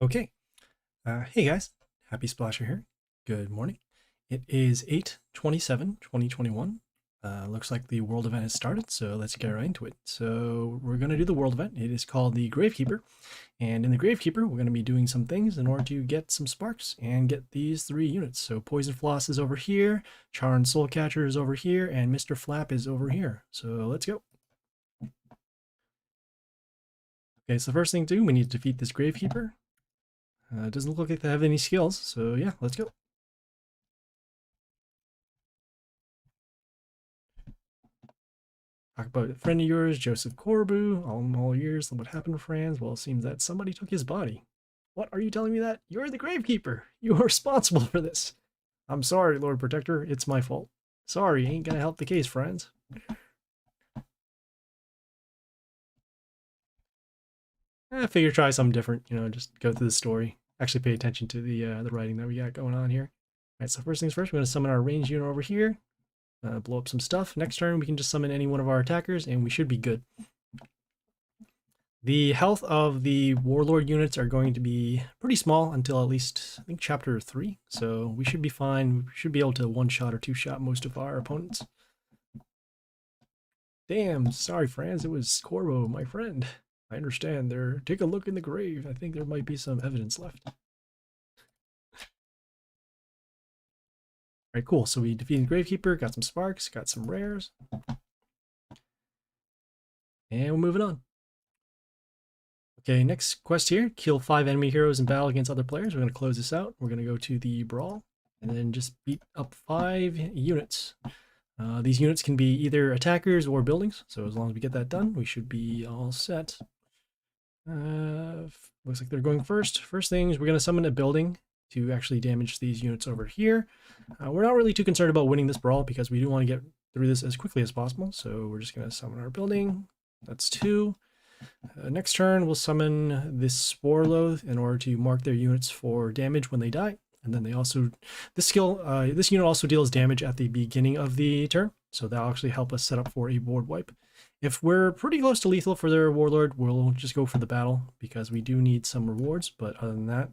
Okay. Hey guys, Happy Splasher here. Good morning. It is 8/27/2021. Looks like the world event has started, so let's get right into it. So we're going to do the world event. It is called the Gravekeeper, and in the Gravekeeper, we're going to be doing some things in order to get some sparks and get these 3 units. So Poison Floss is over here, Charn Soulcatcher is over here, and Mr. Flap is over here. So let's go. Okay, so the first thing to do, we need to defeat this Gravekeeper. It doesn't look like they have any skills, so yeah, let's go. Talk about a friend of yours, Joseph Corbu. All years, what happened to Franz? Well, it seems that somebody took his body. What are you telling me that? You're the Gravekeeper. You are responsible for this. I'm sorry, Lord Protector. It's my fault. Sorry, ain't gonna help the case, friends. I figure try something different. Just go through the story. Actually, pay attention to the writing that we got going on here. All right, so first things first, we're gonna summon our ranged unit over here. Blow up some stuff. Next turn, we can just summon any one of our attackers, and we should be good. The health of the Warlord units are going to be pretty small until at least, I think, Chapter 3. So we should be fine. We should be able to one-shot or two-shot most of our opponents. Damn, sorry, Franz. It was Corvo, my friend. I understand. Take a look in the grave. I think there might be some evidence left. Alright, cool. So we defeated Gravekeeper, got some sparks, got some rares. And we're moving on. Okay, next quest here, kill 5 enemy heroes in battle against other players. We're going to close this out. We're going to go to the Brawl, and then just beat up 5 units. These units can be either attackers or buildings, so as long as we get that done, we should be all set. Looks like they're going first. First things, we're going to summon a building to actually damage these units over here. We're not really too concerned about winning this Brawl because we do want to get through this as quickly as possible, so we're just going to summon our building. That's 2. Next turn, we'll summon this Spore Loath in order to mark their units for damage when they die. And then this unit also deals damage at the beginning of the turn, so that'll actually help us set up for a board wipe. If we're pretty close to lethal for their Warlord, we'll just go for the battle because we do need some rewards. But other than that,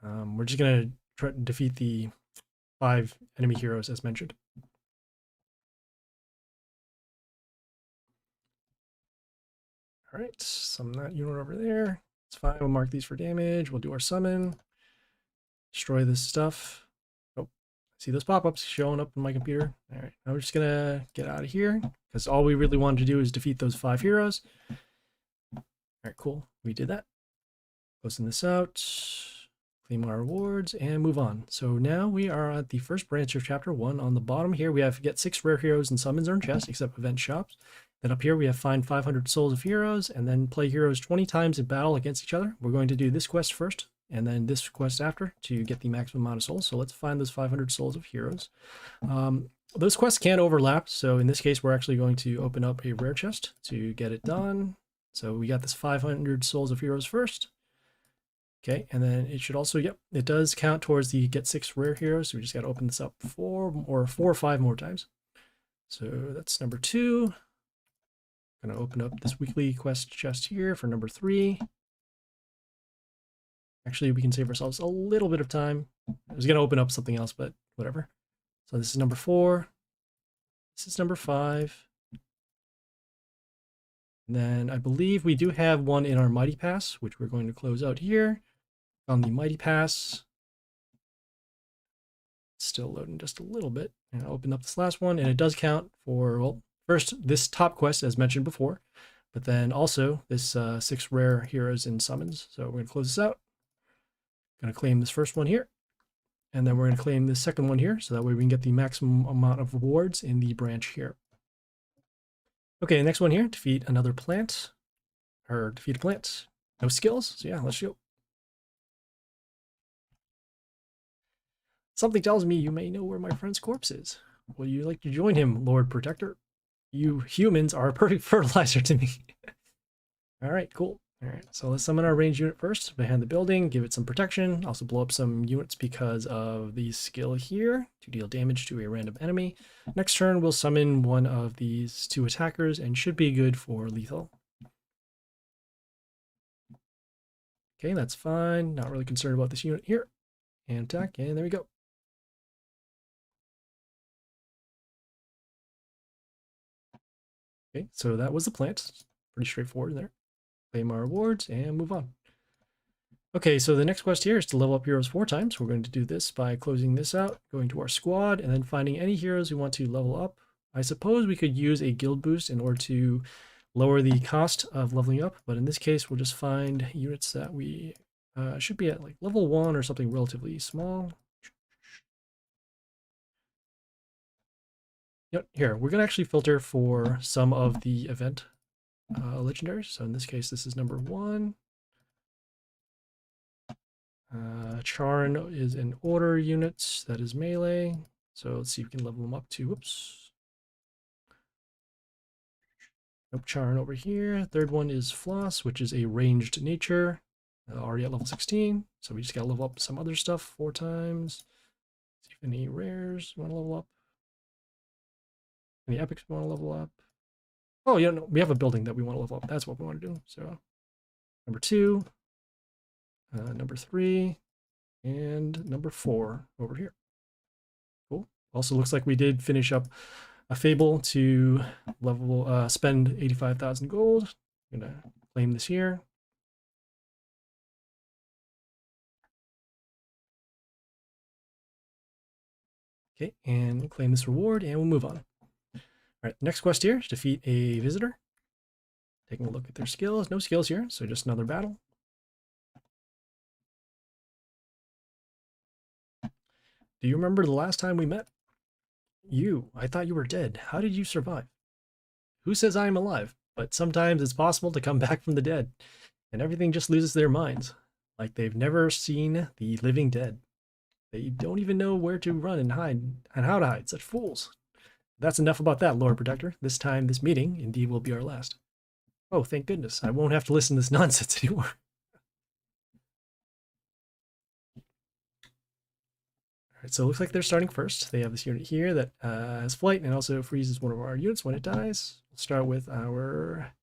we're just going to try to defeat the 5 enemy heroes as mentioned. All right, summon that unit over there. It's fine. We'll mark these for damage. We'll do our summon. Destroy this stuff. Oh, see those pop-ups showing up in my computer. All right, now we're just gonna get out of here because all we really wanted to do is defeat those 5 heroes. All right, cool. We did that. Closing this out. Claim our rewards and move on. So now we are at the first branch of Chapter 1. On the bottom here, we have get 6 rare heroes and summons earn chest, except event shops. Then up here we have find 500 souls of heroes and then play heroes 20 times in battle against each other. We're going to do this quest first and then this quest after to get the maximum amount of souls. So let's find those 500 souls of heroes. Those quests can overlap. So in this case, we're actually going to open up a rare chest to get it done. So we got this 500 souls of heroes first. Okay, and then it should also, yep, it does count towards the get 6 rare heroes. So we just got to open this up 4 or 5 more times. So that's number 2. I'm going to open up this weekly quest chest here for number 3. Actually, we can save ourselves a little bit of time. I was going to open up something else, but whatever. So this is number 4. This is number 5. And then I believe we do have one in our Mighty Pass, which we're going to close out here. On the Mighty Pass. It's still loading just a little bit. And I'll open up this last one, and it does count for, well, first, this top quest, as mentioned before, but then also this 6 rare heroes and summons. So we're going to close this out. Going to claim this first one here, and then we're going to claim this second one here, so that way we can get the maximum amount of rewards in the branch here. Okay, next one here, defeat another plant, or defeat a plant. No skills, so yeah, let's go. Something tells me you may know where my friend's corpse is. Would you like to join him, Lord Protector? You humans are a perfect fertilizer to me. All right, cool. All right, so let's summon our ranged unit first behind the building, give it some protection, also blow up some units because of the skill here to deal damage to a random enemy. Next turn, we'll summon one of these 2 attackers and should be good for lethal. Okay, that's fine. Not really concerned about this unit here. And attack, and there we go. Okay, so that was the plant. Pretty straightforward there. Claim our rewards and move on. Okay, so the next quest here is to level up heroes 4 times. We're going to do this by closing this out, going to our squad, and then finding any heroes we want to level up. I suppose we could use a guild boost in order to lower the cost of leveling up, but in this case, we'll just find units that we should be at like level 1 or something relatively small. Yep, here, we're going to actually filter for some of the event legendaries. So in this case, this is number 1. Charn is an order unit that is melee. So let's see if we can level them up to, whoops. Nope, Charn over here. Third one is Floss, which is a ranged nature. Already at level 16. So we just got to level up some other stuff 4 times. See if any rares want to level up. Any epics want to level up. Oh, yeah, no, we have a building that we want to level up. That's what we want to do. So number 2, number 3, and number 4 over here. Cool. Also looks like we did finish up a fable to level spend 85,000 gold. I'm gonna claim this here. Okay, and claim this reward, and we'll move on. All right, next quest here is defeat a visitor. Taking a look at their skills. No skills here, so just another battle. Do you remember the last time we met? You. I thought you were dead. How did you survive? Who says I am alive? But sometimes it's possible to come back from the dead, and everything just loses their minds, like they've never seen the living dead. They don't even know where to run and hide, and how to hide. Such fools. That's enough about that, Lord Protector. This time, this meeting, indeed, will be our last. Oh, thank goodness. I won't have to listen to this nonsense anymore. All right, so it looks like they're starting first. They have this unit here that has flight and also freezes one of our units when it dies. We'll start with our...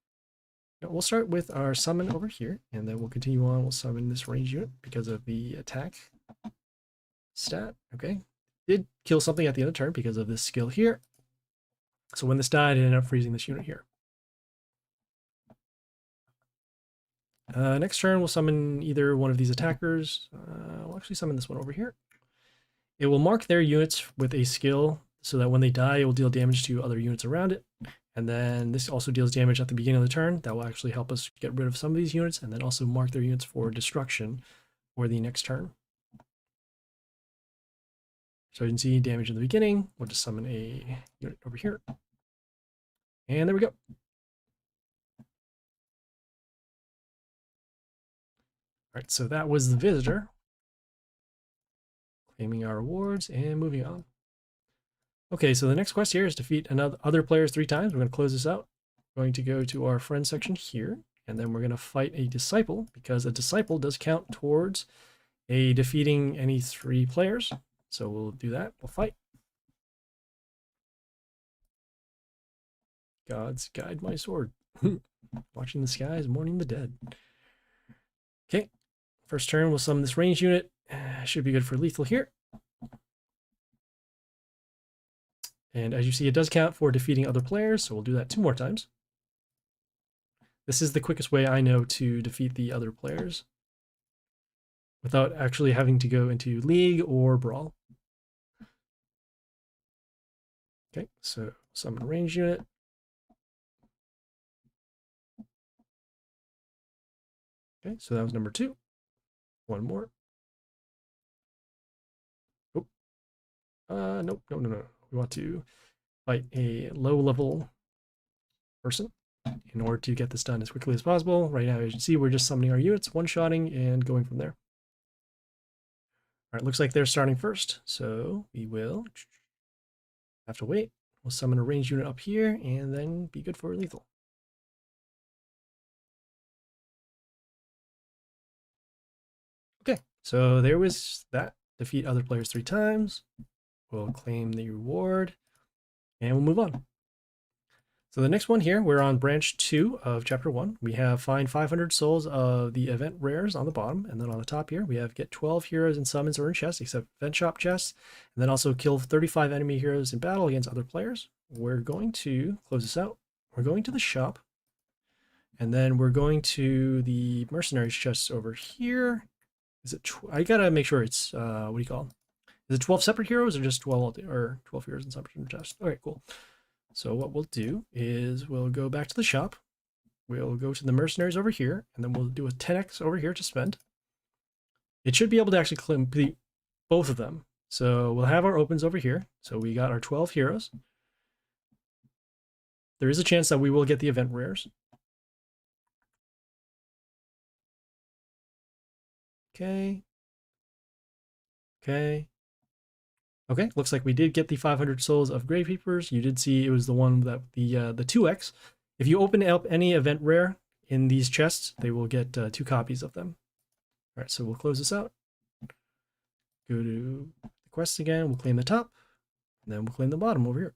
No, we'll start with our summon over here, and then we'll continue on. We'll summon this range unit because of the attack stat. Okay. Did kill something at the end of the turn because of this skill here. So when this died, it ended up freezing this unit here. Next turn, we'll summon either one of these attackers. We'll actually summon this one over here. It will mark their units with a skill so that when they die, it will deal damage to other units around it. And then this also deals damage at the beginning of the turn. That will actually help us get rid of some of these units and then also mark their units for destruction for the next turn. So you can see damage in the beginning. We'll just summon a unit over here. And there we go. All right, so that was the visitor. Claiming our rewards and moving on. Okay, so the next quest here is defeat other players 3 times. We're going to close this out. We're going to go to our friend section here, and then we're going to fight a disciple because a disciple does count towards a defeating any 3 players. So we'll do that. We'll fight. Gods guide my sword. Watching the skies, mourning the dead. Okay, first turn we'll summon this range unit. Should be good for lethal here. And as you see, it does count for defeating other players, so we'll do that 2 more times. This is the quickest way I know to defeat the other players without actually having to go into League or Brawl. Okay, so summon a range unit. Okay, so that was number 2. 1 more. Oh. Nope, no. We want to fight a low-level person in order to get this done as quickly as possible. Right now, as you can see, we're just summoning our units, one-shotting, and going from there. All right, looks like they're starting first, so we will have to wait. We'll summon a ranged unit up here, and then be good for lethal. Okay, so there was that. Defeat other players 3 times. We'll claim the reward, and we'll move on. So the next one here, we're on branch 2 of chapter 1. We have find 500 souls of the event rares on the bottom, and then on the top here we have get 12 heroes and summons or in chests, except event shop chests, and then also kill 35 enemy heroes in battle against other players. We're going to close this out. We're going to the shop, and then we're going to the mercenaries chests over here. Is it? I gotta make sure it's what do you call them? Is it 12 separate heroes or just 12 heroes and summons chests? All right, cool. So what we'll do is we'll go back to the shop. We'll go to the mercenaries over here, and then we'll do a 10x over here to spend. It should be able to actually complete both of them. So we'll have our opens over here. So we got our 12 heroes. There is a chance that we will get the event rares. Okay. Okay. Okay, looks like we did get the 500 souls of Gravekeepers. You did see it was the one that the 2x. If you open up any event rare in these chests, they will get 2 copies of them. All right, so we'll close this out. Go to the quests again. We'll claim the top, and then we'll claim the bottom over here.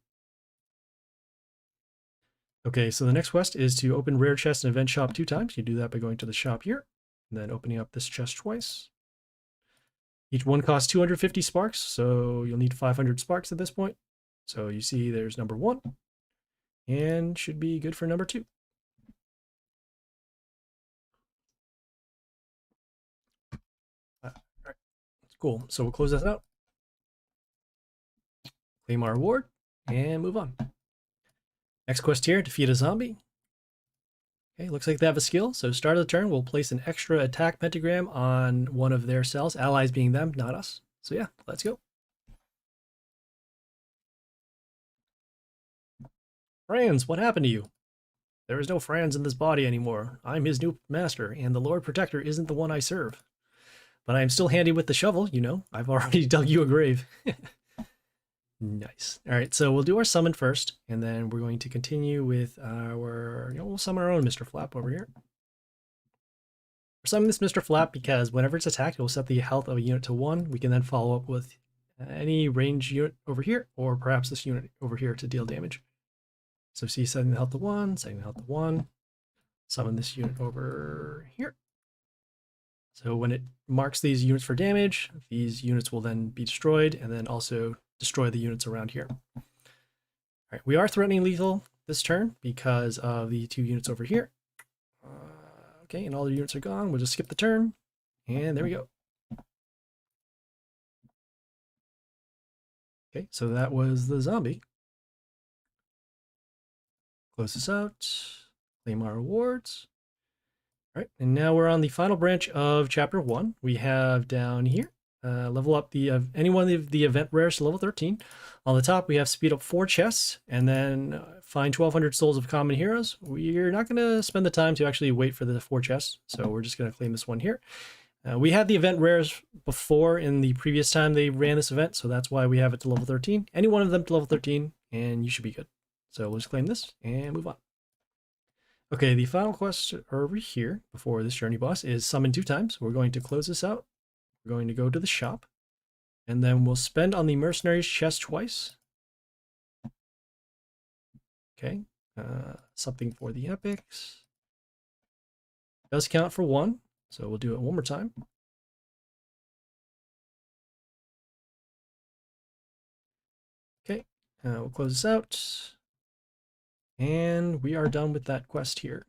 Okay, so the next quest is to open rare chest and event shop 2 times. You do that by going to the shop here, and then opening up this chest twice. Each one costs 250 sparks, so you'll need 500 sparks at this point. So you see there's number 1, and should be good for number 2. All right, cool. So we'll close this out, claim our reward, and move on. Next quest here, defeat a zombie. Okay, looks like they have a skill. So start of the turn, we'll place an extra attack pentagram on one of their cells, allies being them, not us. So yeah, let's go. Franz, what happened to you? There is no Franz in this body anymore. I'm his new master, and the Lord Protector isn't the one I serve. But I am still handy with the shovel, you know. I've already dug you a grave. Nice. All right, so we'll do our summon first, and then we're going to continue with our, we'll summon our own Mr. Flap over here. We're summoning this Mr. Flap because whenever it's attacked, it will set the health of a unit to 1. We can then follow up with any range unit over here, or perhaps this unit over here to deal damage. So see, setting the health to 1, setting the health to 1. Summon this unit over here. So when it marks these units for damage, these units will then be destroyed, and then also destroy the units around here. All right, we are threatening lethal this turn because of the 2 units over here. Okay, and all the units are gone. We'll just skip the turn, and there we go. Okay, so that was the zombie. Close this out, claim our rewards. All right, and now we're on the final branch of chapter 1. We have down here, level up any one of the event rares to level 13. On the top, we have speed up 4 chests, and then find 1,200 souls of common heroes. We're not going to spend the time to actually wait for the 4 chests, so we're just going to claim this one here. We had the event rares before in the previous time they ran this event, so that's why we have it to level 13. Any one of them to level 13, and you should be good. So we'll just claim this and move on. Okay, the final quest over here before this journey boss is summon 2 times. We're going to close this out. We're going to go to the shop, and then we'll spend on the mercenaries chest twice. Okay, something for the epics. Does count for 1, so we'll do it one more time. Okay, we'll close this out, and we are done with that quest here.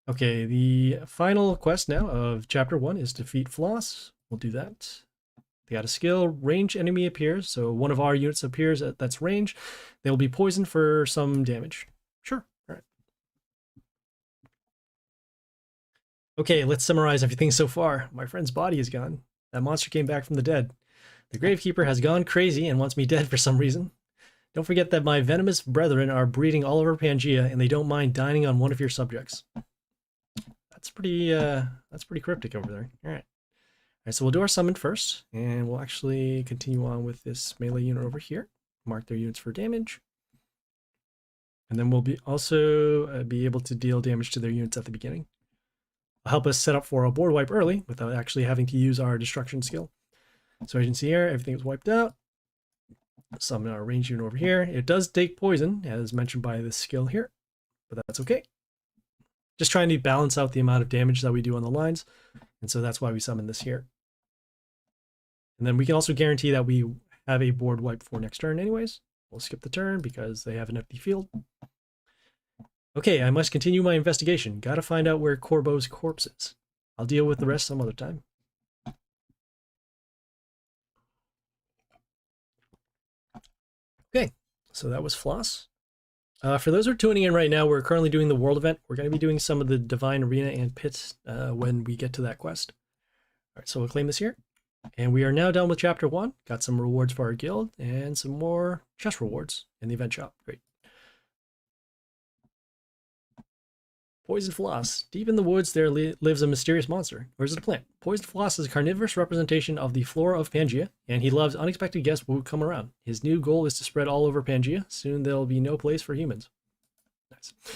Okay, the final quest now of chapter 1 is defeat Floss. We'll do that. They got a skill, range enemy appears, so one of our units appears that's range. They will be poisoned for some damage. Sure, all right. Okay, let's summarize everything so far. My friend's body is gone. That monster came back from the dead. The Gravekeeper has gone crazy and wants me dead for some reason. Don't forget that my venomous brethren are breeding all over Pangea, and they don't mind dining on one of your subjects. That's pretty cryptic over there. All right. All right, so we'll do our summon first, and we'll actually continue on with this melee unit over here. Mark their units for damage. And then we'll also be able to deal damage to their units at the beginning. It'll help us set up for a board wipe early without actually having to use our destruction skill. So as you can see here, everything is wiped out. Summon our range unit over here. It does take poison, as mentioned by this skill here, but that's okay. Just trying to balance out the amount of damage that we do on the lines, and so that's why we summon this here. And then we can also guarantee that we have a board wipe for next turn anyways. We'll skip the turn because they have an empty field. Okay, I must continue my investigation. Gotta find out where Corbo's corpse is. I'll deal with the rest some other time. Okay, so that was Floss. For those who are tuning in right now, we're currently doing the world event. We're going to be doing some of the Divine Arena and Pits when we get to that quest. All right, so we'll claim this here. And we are now done with Chapter 1. Got some rewards for our guild and some more chest rewards in the event shop. Great. Poison Floss. Deep in the woods there lives a mysterious monster. Where's the plant? Poison Floss is a carnivorous representation of the flora of Pangaea, and he loves unexpected guests who come around. His new goal is to spread all over Pangaea. Soon there'll be no place for humans. Nice. All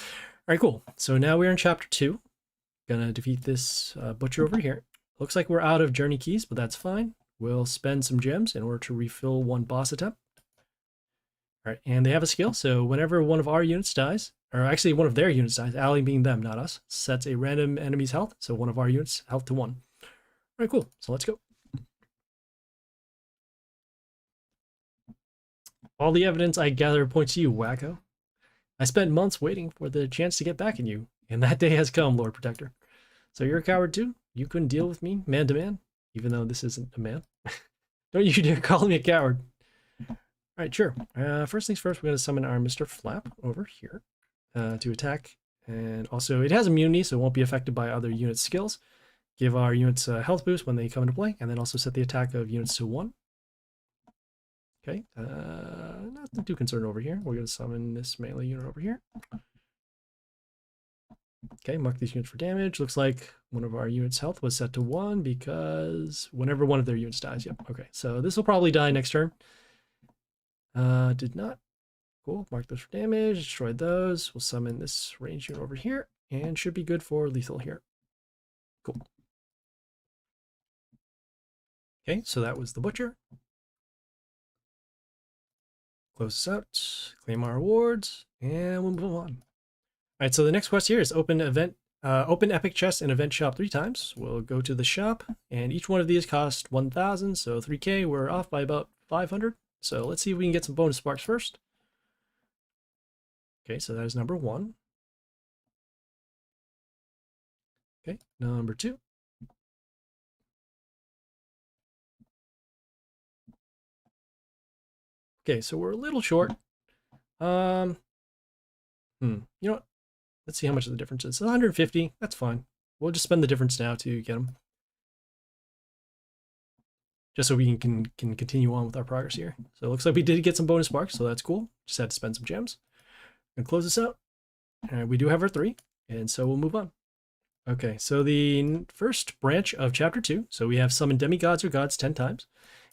right, cool. So now we're in Chapter 2. Gonna defeat this butcher over here. Looks like we're out of journey keys, but that's fine. We'll spend some gems in order to refill one boss attempt. All right, and they have a skill, so whenever one of our units dies, or actually one of their units dies, ally being them, not us, sets a random enemy's health, so one of our units health to 1. All right, cool. So let's go. All the evidence I gather points to you, wacko. I spent months waiting for the chance to get back in you, and that day has come, Lord Protector. So you're a coward too? You couldn't deal with me, man to man? Even though this isn't a man. Don't you dare call me a coward. All right, sure. First things first, we're going to summon our Mr. Flap over here to attack. And also, it has immunity, so it won't be affected by other unit skills. Give our units a health boost when they come into play, and then also set the attack of units to 1. Okay, nothing too concerned over here. We're going to summon this melee unit over here. Okay, mark these units for damage. Looks like one of our units' health was set to 1 because whenever one of their units dies. Yep, okay. So this will probably die next turn. Did not. Cool, mark those for damage. Destroyed those. We'll summon this range unit over here and should be good for lethal here. Cool. Okay, so that was the butcher. Close this out, claim our rewards, and we'll move on. All right, so the next quest here is open epic chest and event shop 3 times. We'll go to the shop, and each one of these cost 1,000, so 3K. We're off by about 500. So let's see if we can get some bonus sparks first. Okay, so that is number 1. Okay, number 2. Okay, so we're a little short. You know what? Let's see how much the difference is. 150, that's fine. We'll just spend the difference now to get them. Just so we can continue on with our progress here. So it looks like we did get some bonus sparks, so that's cool. Just had to spend some gems. And close this out. And we do have our 3, and so we'll move on. Okay, so the first branch of Chapter 2. So we have summon demigods or gods 10 times.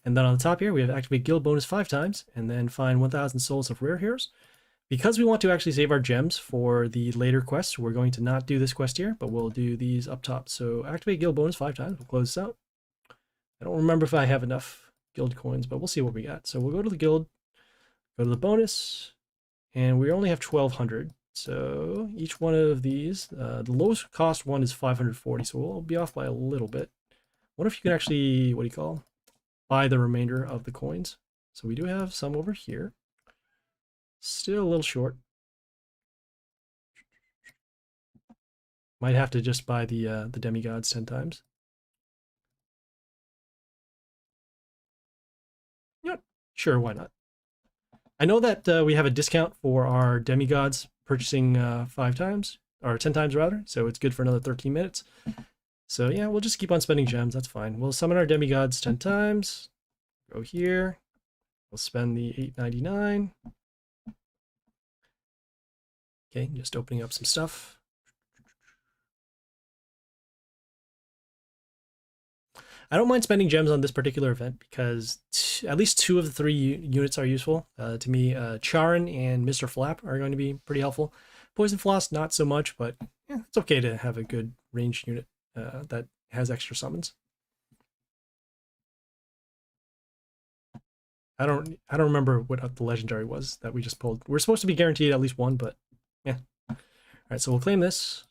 And then on the top here, we have activate guild bonus 5 times, and then find 1,000 souls of rare heroes. Because we want to actually save our gems for the later quests, we're going to not do this quest here, but we'll do these up top. So activate guild bonus 5 times. We'll close this out. I don't remember if I have enough guild coins, but we'll see what we got. So we'll go to the guild, go to the bonus, and we only have 1,200. So each one of these, the lowest cost one is 540, so we'll be off by a little bit. What if you can actually, what do you call, buy the remainder of the coins? So we do have some over here. Still a little short. Might have to just buy the demigods 10 times. Yep, sure, why not? I know that we have a discount for our demigods purchasing 5 times, or 10 times rather, so it's good for another 13 minutes. So yeah, we'll just keep on spending gems, that's fine. We'll summon our demigods 10 times. Go here. We'll spend the 899. Okay, just opening up some stuff. I don't mind spending gems on this particular event because at least 2 of the 3 units are useful. To me, Charon and Mr. Flap are going to be pretty helpful. Poison Floss, not so much, but yeah, it's okay to have a good ranged unit that has extra summons. I don't remember what the legendary was that we just pulled. We're supposed to be guaranteed at least one, but yeah. All right, so we'll claim this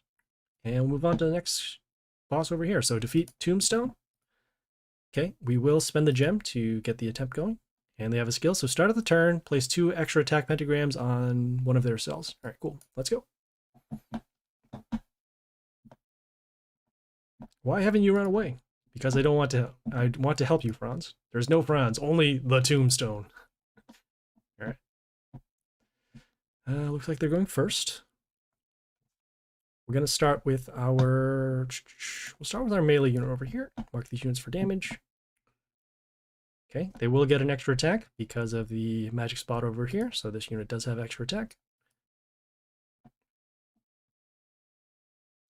and we'll move on to the next boss over here. So defeat Tombstone. Okay, we will spend the gem to get the attempt going. And they have a skill. So start of the turn, place 2 extra attack pentagrams on one of their cells. All right, cool. Let's go. Why haven't you run away? Because I don't want to. I want to help you, Franz. There's no Franz, only the Tombstone. All right. Looks like they're going first. We're going to start with our... We'll start with our melee unit over here. Mark these units for damage. Okay, they will get an extra attack because of the magic spot over here. So this unit does have extra attack.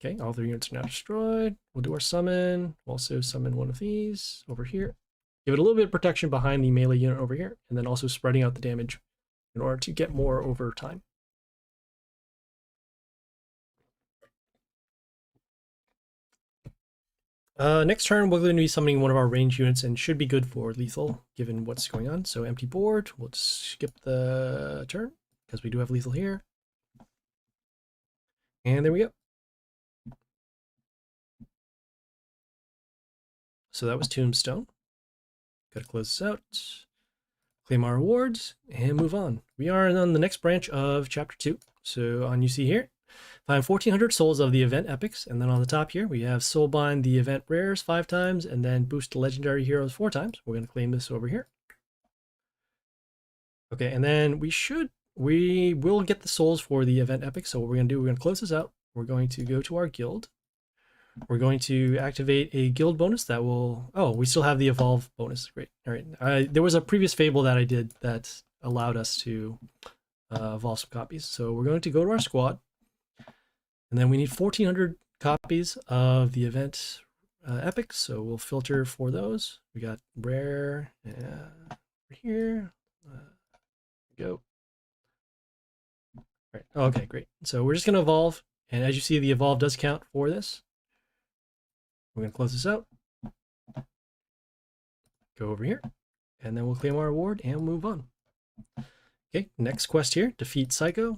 Okay, all 3 units are now destroyed. We'll do our summon. We'll also summon one of these over here. Give it a little bit of protection behind the melee unit over here, and then also spreading out the damage in order to get more over time. Next turn, we're going to be summoning one of our range units and should be good for lethal, given what's going on. So empty board, we'll just skip the turn, because we do have lethal here. And there we go. So that was Tombstone. Gotta close this out, claim our rewards, and move on. We are on the next branch of Chapter 2. So on UC here, find 1400 souls of the event epics, and then on the top here we have soulbind the event rares 5 times, and then boost the legendary heroes 4 times. We're going to claim this over here. Okay, and then we will get the souls for the event epic. So what we're going to do, we're going to close this out. We're going to go to our guild. We're going to activate a guild bonus that will... Oh, we still have the evolve bonus. Great. All right. There was a previous fable that I did that allowed us to evolve some copies. So we're going to go to our squad. And then we need 1400 copies of the event epics. So we'll filter for those. We got rare over here. Go. All right. Okay, great. So we're just going to evolve. And as you see, the evolve does count for this. We're going to close this out. Go over here. And then we'll claim our reward and move on. Okay, next quest here. Defeat Psycho.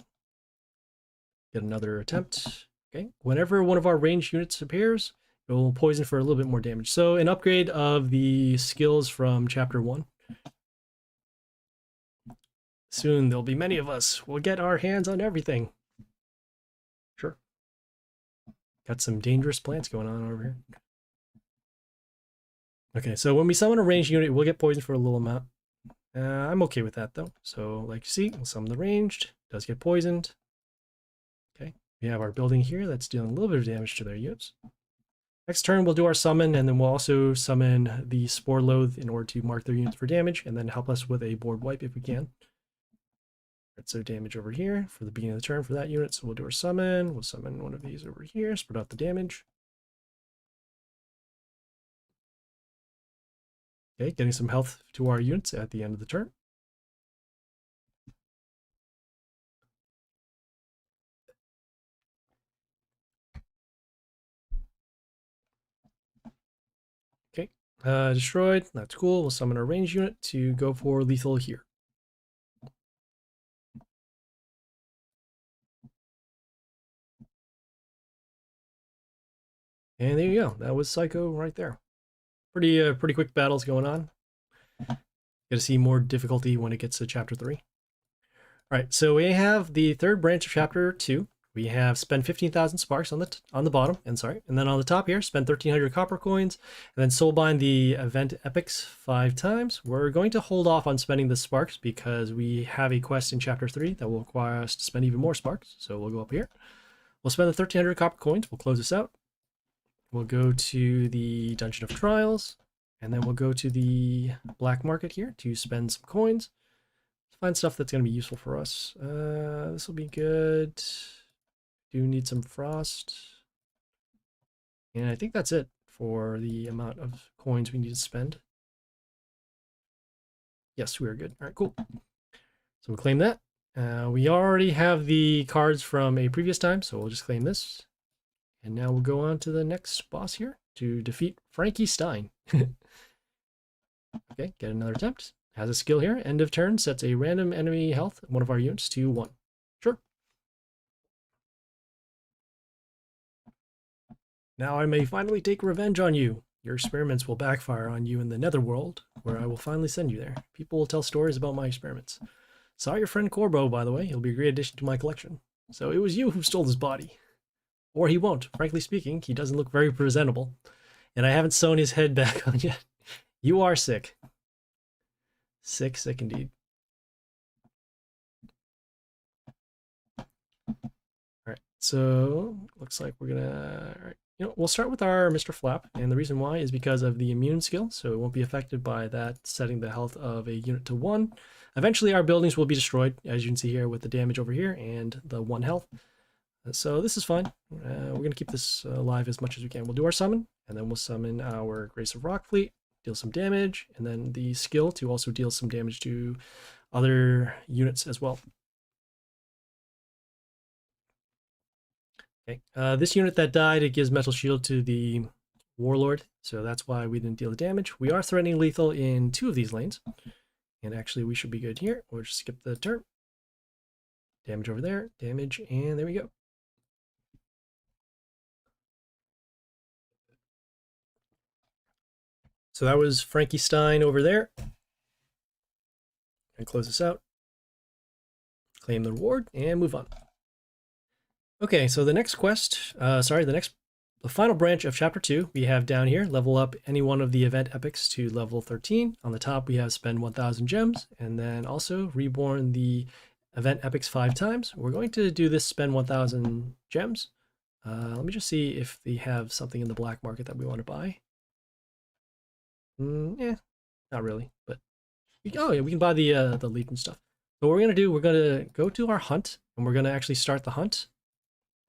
Get another attempt. Okay, whenever one of our ranged units appears, it will poison for a little bit more damage. So an upgrade of the skills from Chapter 1. Soon there'll be many of us. We'll get our hands on everything. Sure. Got some dangerous plants going on over here. Okay, so when we summon a ranged unit, we'll get poisoned for a little amount. I'm okay with that though. So like you see, we'll summon the ranged, does get poisoned. Okay, we have our building here that's dealing a little bit of damage to their units. Next turn, we'll do our summon, and then we'll also summon the Spore Loathe in order to mark their units for damage, and then help us with a board wipe if we can. Right, so damage over here for the beginning of the turn for that unit. So we'll do our summon. We'll summon one of these over here, spread out the damage. Okay, getting some health to our units at the end of the turn. Okay, destroyed. That's cool. We'll summon our ranged unit to go for lethal here. And there you go. That was Psycho right there. Pretty quick battles going on. Get to see more difficulty when it gets to Chapter 3. All right, so we have the third branch of Chapter 2. We have spend 15,000 sparks on the bottom, and then on the top here, spend 1,300 copper coins, and then soulbind the event epics 5 times. We're going to hold off on spending the sparks because we have a quest in Chapter 3 that will require us to spend even more sparks. So we'll go up here. We'll spend the 1,300 copper coins. We'll close this out. We'll go to the Dungeon of Trials, and then we'll go to the black market here to spend some coins. Find stuff that's going to be useful for us. This will be good. Do need some frost. And I think that's it for the amount of coins we need to spend. Yes, we are good. All right, cool. So we'll claim that. We already have the cards from a previous time, so we'll just claim this. And now we'll go on to the next boss here to defeat Frankie Stein. Okay, get another attempt. Has a skill here. End of turn sets a random enemy health, one of our units, to 1. Sure. Now I may finally take revenge on you. Your experiments will backfire on you in the netherworld, where I will finally send you there. People will tell stories about my experiments. Saw your friend Corbo, by the way. He'll be a great addition to my collection. So it was you who stole his body. Or he won't. Frankly speaking, he doesn't look very presentable. And I haven't sewn his head back on yet. You are sick. Sick, sick indeed. All right, so looks like we're gonna, all right, we'll start with our Mr. Flap, and the reason why is because of the immune skill, so it won't be affected by that setting the health of a unit to 1. Eventually our buildings will be destroyed, as you can see here with the damage over here and the 1 health. So this is fine. We're gonna keep this alive as much as we can. We'll do our summon, and then we'll summon our Grace of Rock Fleet, deal some damage, and then the skill to also deal some damage to other units as well. Okay, this unit that died, it gives Metal Shield to the Warlord, so that's why we didn't deal the damage. We are threatening lethal in 2 of these lanes, and actually we should be good here. We'll just skip the turn. Damage over there, damage, and there we go. So that was Frankie Stein over there. And close this out. Claim the reward, and move on. Okay, so the next quest, the final branch of Chapter 2, we have down here, level up any one of the event epics to level 13. On the top, we have spend 1,000 gems, and then also reborn the event epics 5 times. We're going to do this spend 1,000 gems. Let me just see if they have something in the black market that we want to buy. Yeah, not really, but oh yeah, we can buy the Legion stuff. So what we're gonna do, we're gonna go to our hunt, and we're gonna actually start the hunt.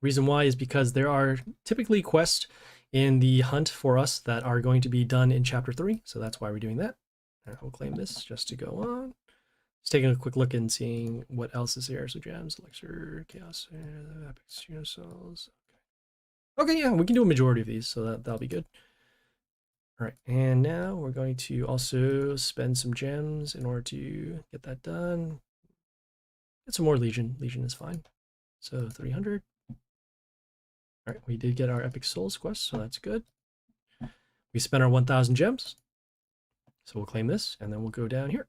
Reason why is because there are typically quests in the hunt for us that are going to be done in Chapter 3, so that's why we're doing that. And we'll claim this just to go on. Just taking a quick look and seeing what else is here. So gems, elixir, chaos, epics, cells. Okay, yeah, we can do a majority of these, so that'll be good. All right, and now we're going to also spend some gems in order to get that done. Get some more Legion. Legion is fine. So 300. All right, we did get our Epic Souls quest, so that's good. We spent our 1,000 gems. So we'll claim this, and then we'll go down here.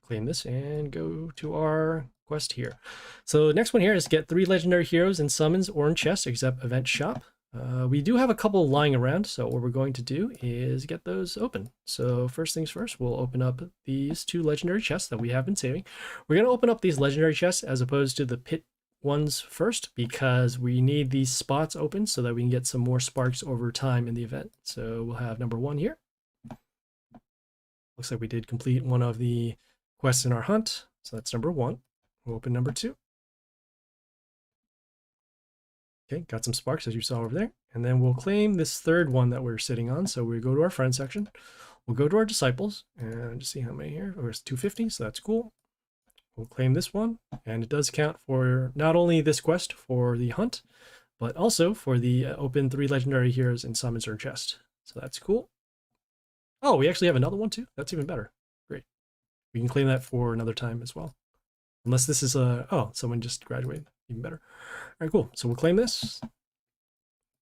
Claim this, and go to our quest here. So next one here is get 3 legendary heroes and summons or in chest, except event shop. We do have a couple lying around, so what we're going to do is get those open. So first things first, we'll open up these 2 legendary chests that we have been saving. We're going to open up these legendary chests as opposed to the pit ones first, because we need these spots open so that we can get some more sparks over time in the event. So we'll have number 1 here. Looks like we did complete one of the quests in our hunt, so that's number 1. We'll open number 2. Okay, got some sparks as you saw over there. And then we'll claim this 3rd one that we're sitting on. So we go to our friend section. We'll go to our disciples and just see how many here. Oh, it's 250, so that's cool. We'll claim this one, and it does count for not only this quest for the hunt, but also for the open 3 legendary heroes in summons or chest. So that's cool. Oh, we actually have another one too. That's even better. Great. We can claim that for another time as well. Unless this is oh, someone just graduated. Even better. All right, cool. So we'll claim this.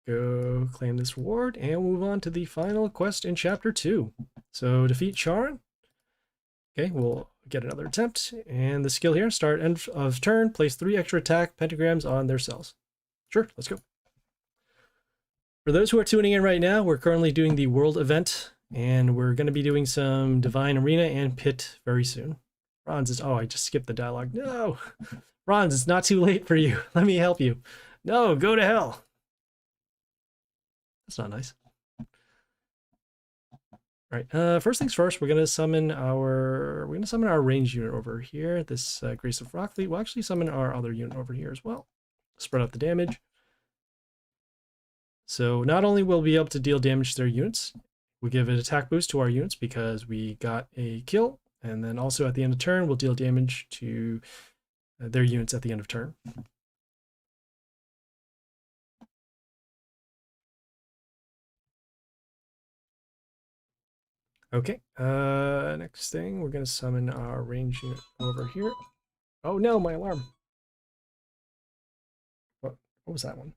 Go claim this reward, and we'll move on to the final quest in Chapter 2. So defeat Charon. Okay, we'll get another attempt, and the skill here, start end of turn, place 3 extra attack pentagrams on their cells. Sure, let's go. For those who are tuning in right now, we're currently doing the world event, and we're going to be doing some Divine Arena and Pit very soon. Ron's is, oh, I just skipped the dialogue. No, Ron's, it's not too late for you. Let me help you. No, go to hell. That's not nice. All right, first things first, we're gonna summon our range unit over here. This Grace of Rock Fleet. We'll actually summon our other unit over here as well. Spread out the damage. So not only will we be able to deal damage to their units, we give an attack boost to our units because we got a kill, and then also at the end of turn, we'll deal damage to their units at the end of turn. Okay, next thing, we're gonna summon our range unit over here. Oh no, my alarm. What was that one?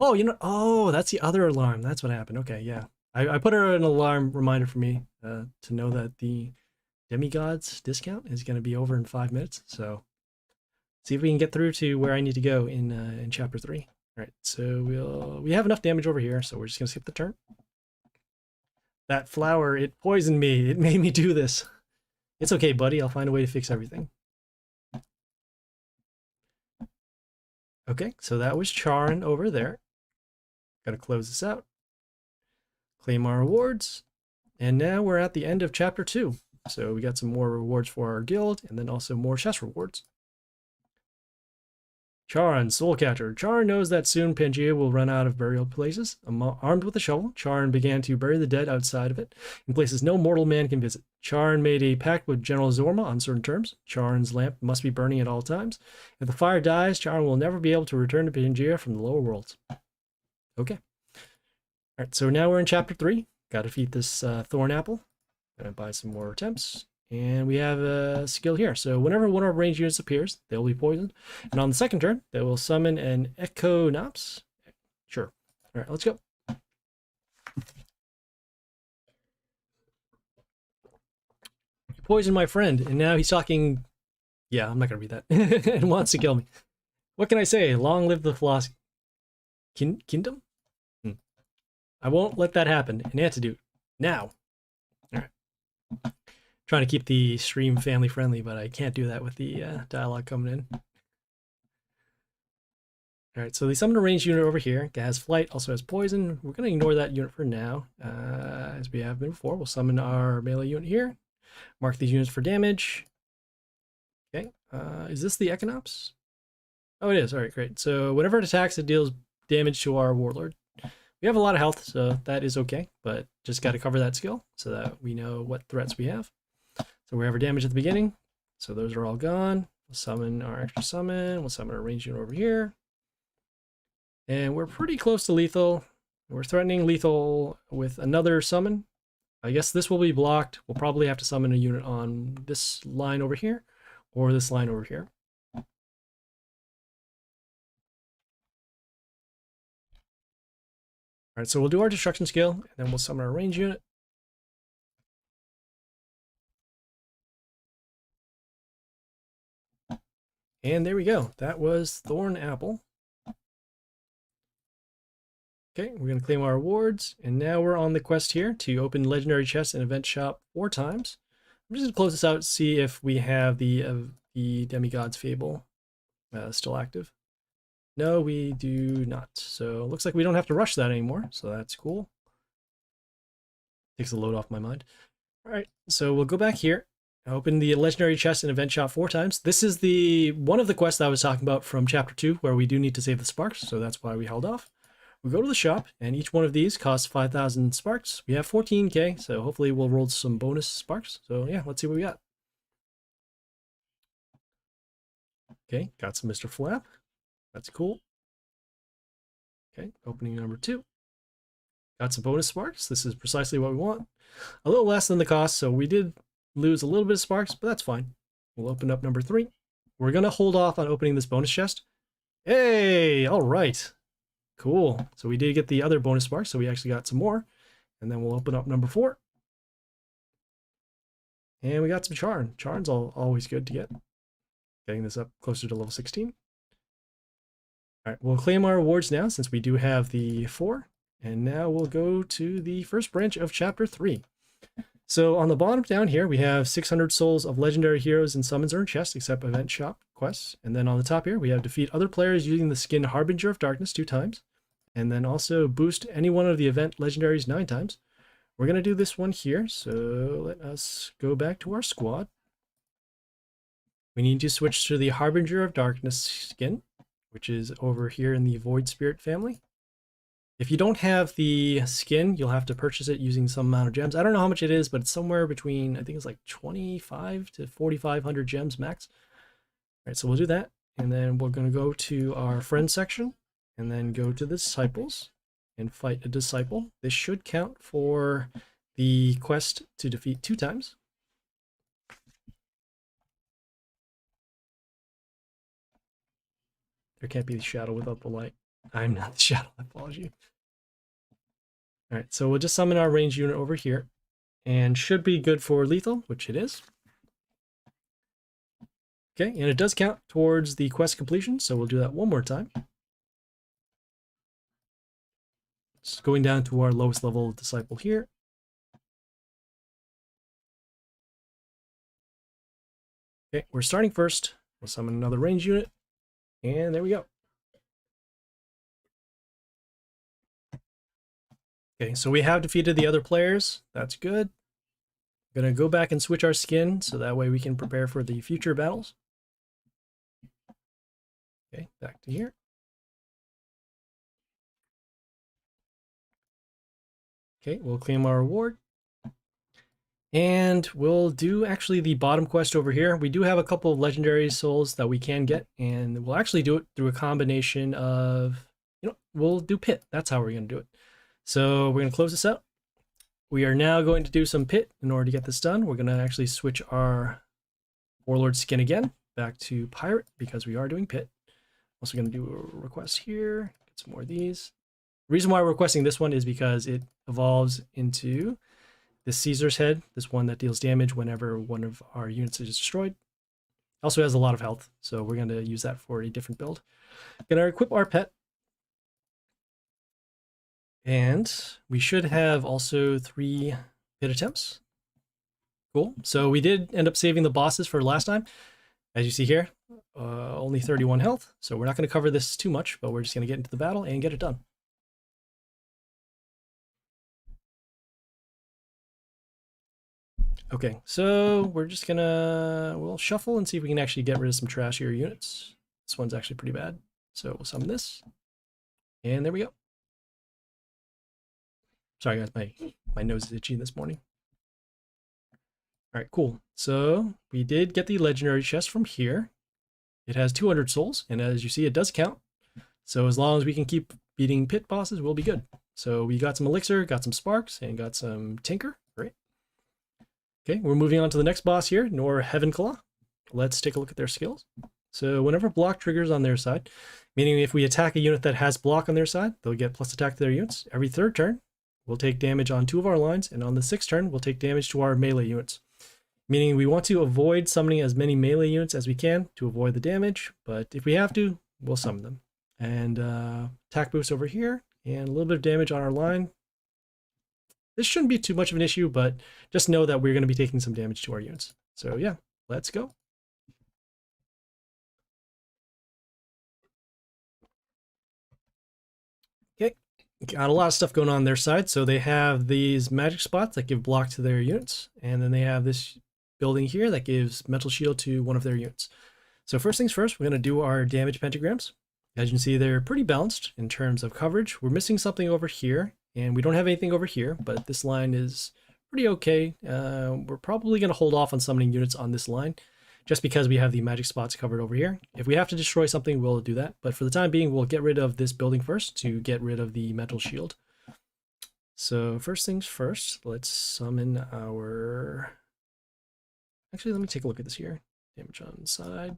Oh, oh, that's the other alarm. That's what happened. Okay, yeah. I put her an alarm reminder for me to know that the demigods discount is going to be over in 5 minutes. So see if we can get through to where I need to go in chapter 3. All right, so we have enough damage over here, so we're just going to skip the turn. That flower, it poisoned me. It made me do this. It's okay, buddy. I'll find a way to fix everything. Okay, so that was Charon over there. Got to close this out. Claim our rewards. And now we're at the end of chapter 2. So we got some more rewards for our guild, and then also more chest rewards. Charon, Soulcatcher. Charon knows that soon Pangaea will run out of burial places. Armed with a shovel, Charon began to bury the dead outside of it, in places no mortal man can visit. Charon made a pact with General Zorma on certain terms. Charon's lamp must be burning at all times. If the fire dies, Charon will never be able to return to Pangaea from the lower worlds. Okay. Alright, so now we're in chapter 3. Got to defeat this thorn apple. Gonna buy some more attempts. And we have a skill here. So whenever one of our range units appears, they will be poisoned. And on the second turn, they will summon an Echonops. Sure. All right, let's go. You poisoned my friend, and now he's talking... Yeah, I'm not going to read that. And wants to kill me. What can I say? Long live the philosophy. Kingdom? I won't let that happen. An antidote. Now. All right. Trying to keep the stream family friendly, but I can't do that with the dialogue coming in. All right, so they summoned a ranged unit over here. It has flight, also has poison. We're going to ignore that unit for now, as we have been before. We'll summon our melee unit here. Mark these units for damage. Okay, is this the Echonops? Oh, it is. All right, great. So whenever it attacks, it deals damage to our warlord. We have a lot of health, so that is okay, but just got to cover that skill so that we know what threats we have. So we have our damage at the beginning. So those are all gone. We'll summon our extra summon. We'll summon our ranged unit over here. And we're pretty close to lethal. We're threatening lethal with another summon. I guess this will be blocked. We'll probably have to summon a unit on this line over here or this line over here. All right, so we'll do our destruction skill, and then we'll summon our range unit. And there we go. That was Thorn Apple. Okay, we're going to claim our rewards, and now we're on the quest here to open legendary chests and event shop 4 times. I'm just going to close this out, see if we have the Demigod's Fable still active. No, we do not. So it looks like we don't have to rush that anymore, so that's cool. Takes the load off my mind. All right, so we'll go back here. Open the legendary chest and event shop 4 times. This is one of the quests I was talking about from chapter 2, where we do need to save the sparks, so that's why we held off. We go to the shop, and each one of these costs 5,000 sparks. We have 14k, so hopefully we'll roll some bonus sparks. So yeah, let's see what we got. Okay, got some Mr. Flap. That's cool. Okay, opening number 2. Got some bonus sparks. This is precisely what we want. A little less than the cost, so we did lose a little bit of sparks, but that's fine. We'll open up number 3. We're going to hold off on opening this bonus chest. Hey, all right. Cool. So we did get the other bonus sparks, so we actually got some more. And then we'll open up number 4. And we got some Charn. Charn's always good to get. Getting this up closer to level 16. All right, we'll claim our rewards now since we do have the 4. And now we'll go to the first branch of chapter 3. So on the bottom down here, we have 600 souls of legendary heroes and summons earned chests, except event shop quests. And then on the top here, we have defeat other players using the skin Harbinger of Darkness 2 times. And then also boost any one of the event legendaries 9 times. We're going to do this one here. So let us go back to our squad. We need to switch to the Harbinger of Darkness skin, which is over here in the Void Spirit family. If you don't have the skin, you'll have to purchase it using some amount of gems. I don't know how much it is, but it's somewhere between, I think it's like 25 to 4,500 gems max. All right, so we'll do that. And then we're going to go to our friends section and then go to the disciples. and fight a disciple. This should count for the quest to defeat 2 times. There can't be the shadow without the light. I'm not the shadow, I apologize. All right, so we'll just summon our ranged unit over here, and should be good for lethal, which it is. Okay, and it does count towards the quest completion, so we'll do that one more time. Just going down to our lowest level disciple here. Okay, we're starting first. We'll summon another ranged unit, and there we go. Okay, so we have defeated the other players. That's good. We're going to go back and switch our skin, so that way we can prepare for the future battles. Okay, back to here. Okay, we'll claim our reward. And we'll do actually the bottom quest over here. We do have a couple of legendary souls that we can get, and we'll actually do it through a combination of, we'll do pit. That's how we're going to do it. So we're going to close this out. We are now going to do some pit in order to get this done. We're going to actually switch our warlord skin again back to pirate because we are doing pit. Also going to do a request here, get some more of these. The reason why we're requesting this one is because it evolves into the Caesar's head, this one that deals damage whenever one of our units is destroyed. Also has a lot of health, so we're going to use that for a different build. Going to equip our pet. And we should have also 3 pit attempts. Cool. So we did end up saving the bosses for last time. As you see here, only 31 health. So we're not going to cover this too much, but we're just going to get into the battle and get it done. Okay, so we're just we'll shuffle and see if we can actually get rid of some trashier units. This one's actually pretty bad. So we'll summon this. And there we go. Sorry guys, my nose is itchy this morning. All right, cool. So we did get the legendary chest from here. It has 200 souls, and as you see, it does count. So as long as we can keep beating pit bosses, we'll be good. So we got some elixir, got some sparks, and got some tinker. Great. Okay, we're moving on to the next boss here, Nor Heavenclaw. Let's take a look at their skills. So whenever block triggers on their side, meaning if we attack a unit that has block on their side, they'll get plus attack to their units. Every 3rd turn, we'll take damage on 2 of our lines, and on the 6th turn, we'll take damage to our melee units. Meaning we want to avoid summoning as many melee units as we can to avoid the damage, but if we have to, we'll summon them. And attack boost over here, and a little bit of damage on our line. This shouldn't be too much of an issue, but just know that we're going to be taking some damage to our units. So yeah, let's go. Okay, got a lot of stuff going on their side. So they have these magic spots that give block to their units, and then they have this building here that gives mental shield to one of their units. So first things first, we're going to do our damage pentagrams. As you can see, they're pretty balanced in terms of coverage. We're missing something over here, and we don't have anything over here, but this line is pretty okay. We're probably going to hold off on summoning units on this line, just because we have the magic spots covered over here. If we have to destroy something, we'll do that. But for the time being, we'll get rid of this building first to get rid of the mental shield. So first things first, let's summon our... Actually, let me take a look at this here. Damage on the side.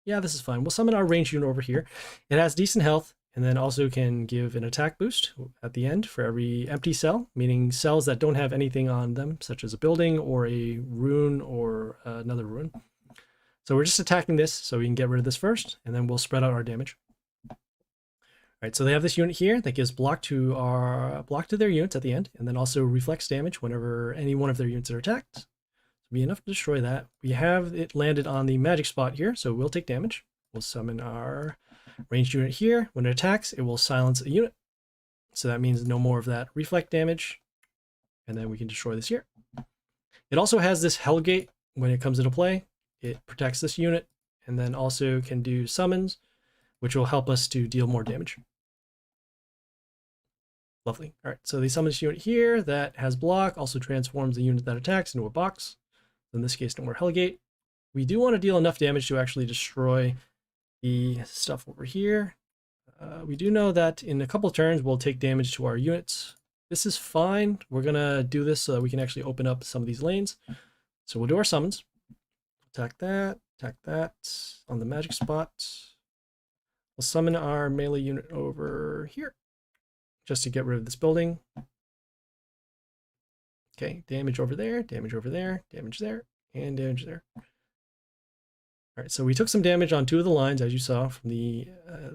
Yeah, this is fine. We'll summon our ranged unit over here. It has decent health, and then also can give an attack boost at the end for every empty cell, meaning cells that don't have anything on them, such as a building or a rune or another rune. So we're just attacking this so we can get rid of this first, and then we'll spread out our damage. All right, so they have this unit here that gives block to their units at the end, and then also reflex damage whenever any one of their units are attacked. Be enough to destroy that. We have it landed on the magic spot here, so we'll take damage. We'll summon our ranged unit here. When it attacks, it will silence a unit. So that means no more of that reflect damage. And then we can destroy this here. It also has this Hellgate when it comes into play. It protects this unit, and then also can do summons, which will help us to deal more damage. Lovely. All right, so the summons unit here that has block also transforms the unit that attacks into a box. In this case, no more Hellgate. We do want to deal enough damage to actually destroy the stuff over here. we do know that in a couple turns we'll take damage to our units. This is fine. We're gonna do this so that we can actually open up some of these lanes. So we'll do our summons. Attack that on the magic spot. We'll summon our melee unit over here just to get rid of this building. Okay, damage over there, damage over there, damage there, and damage there. All right, so we took some damage on 2 of the lines, as you saw from the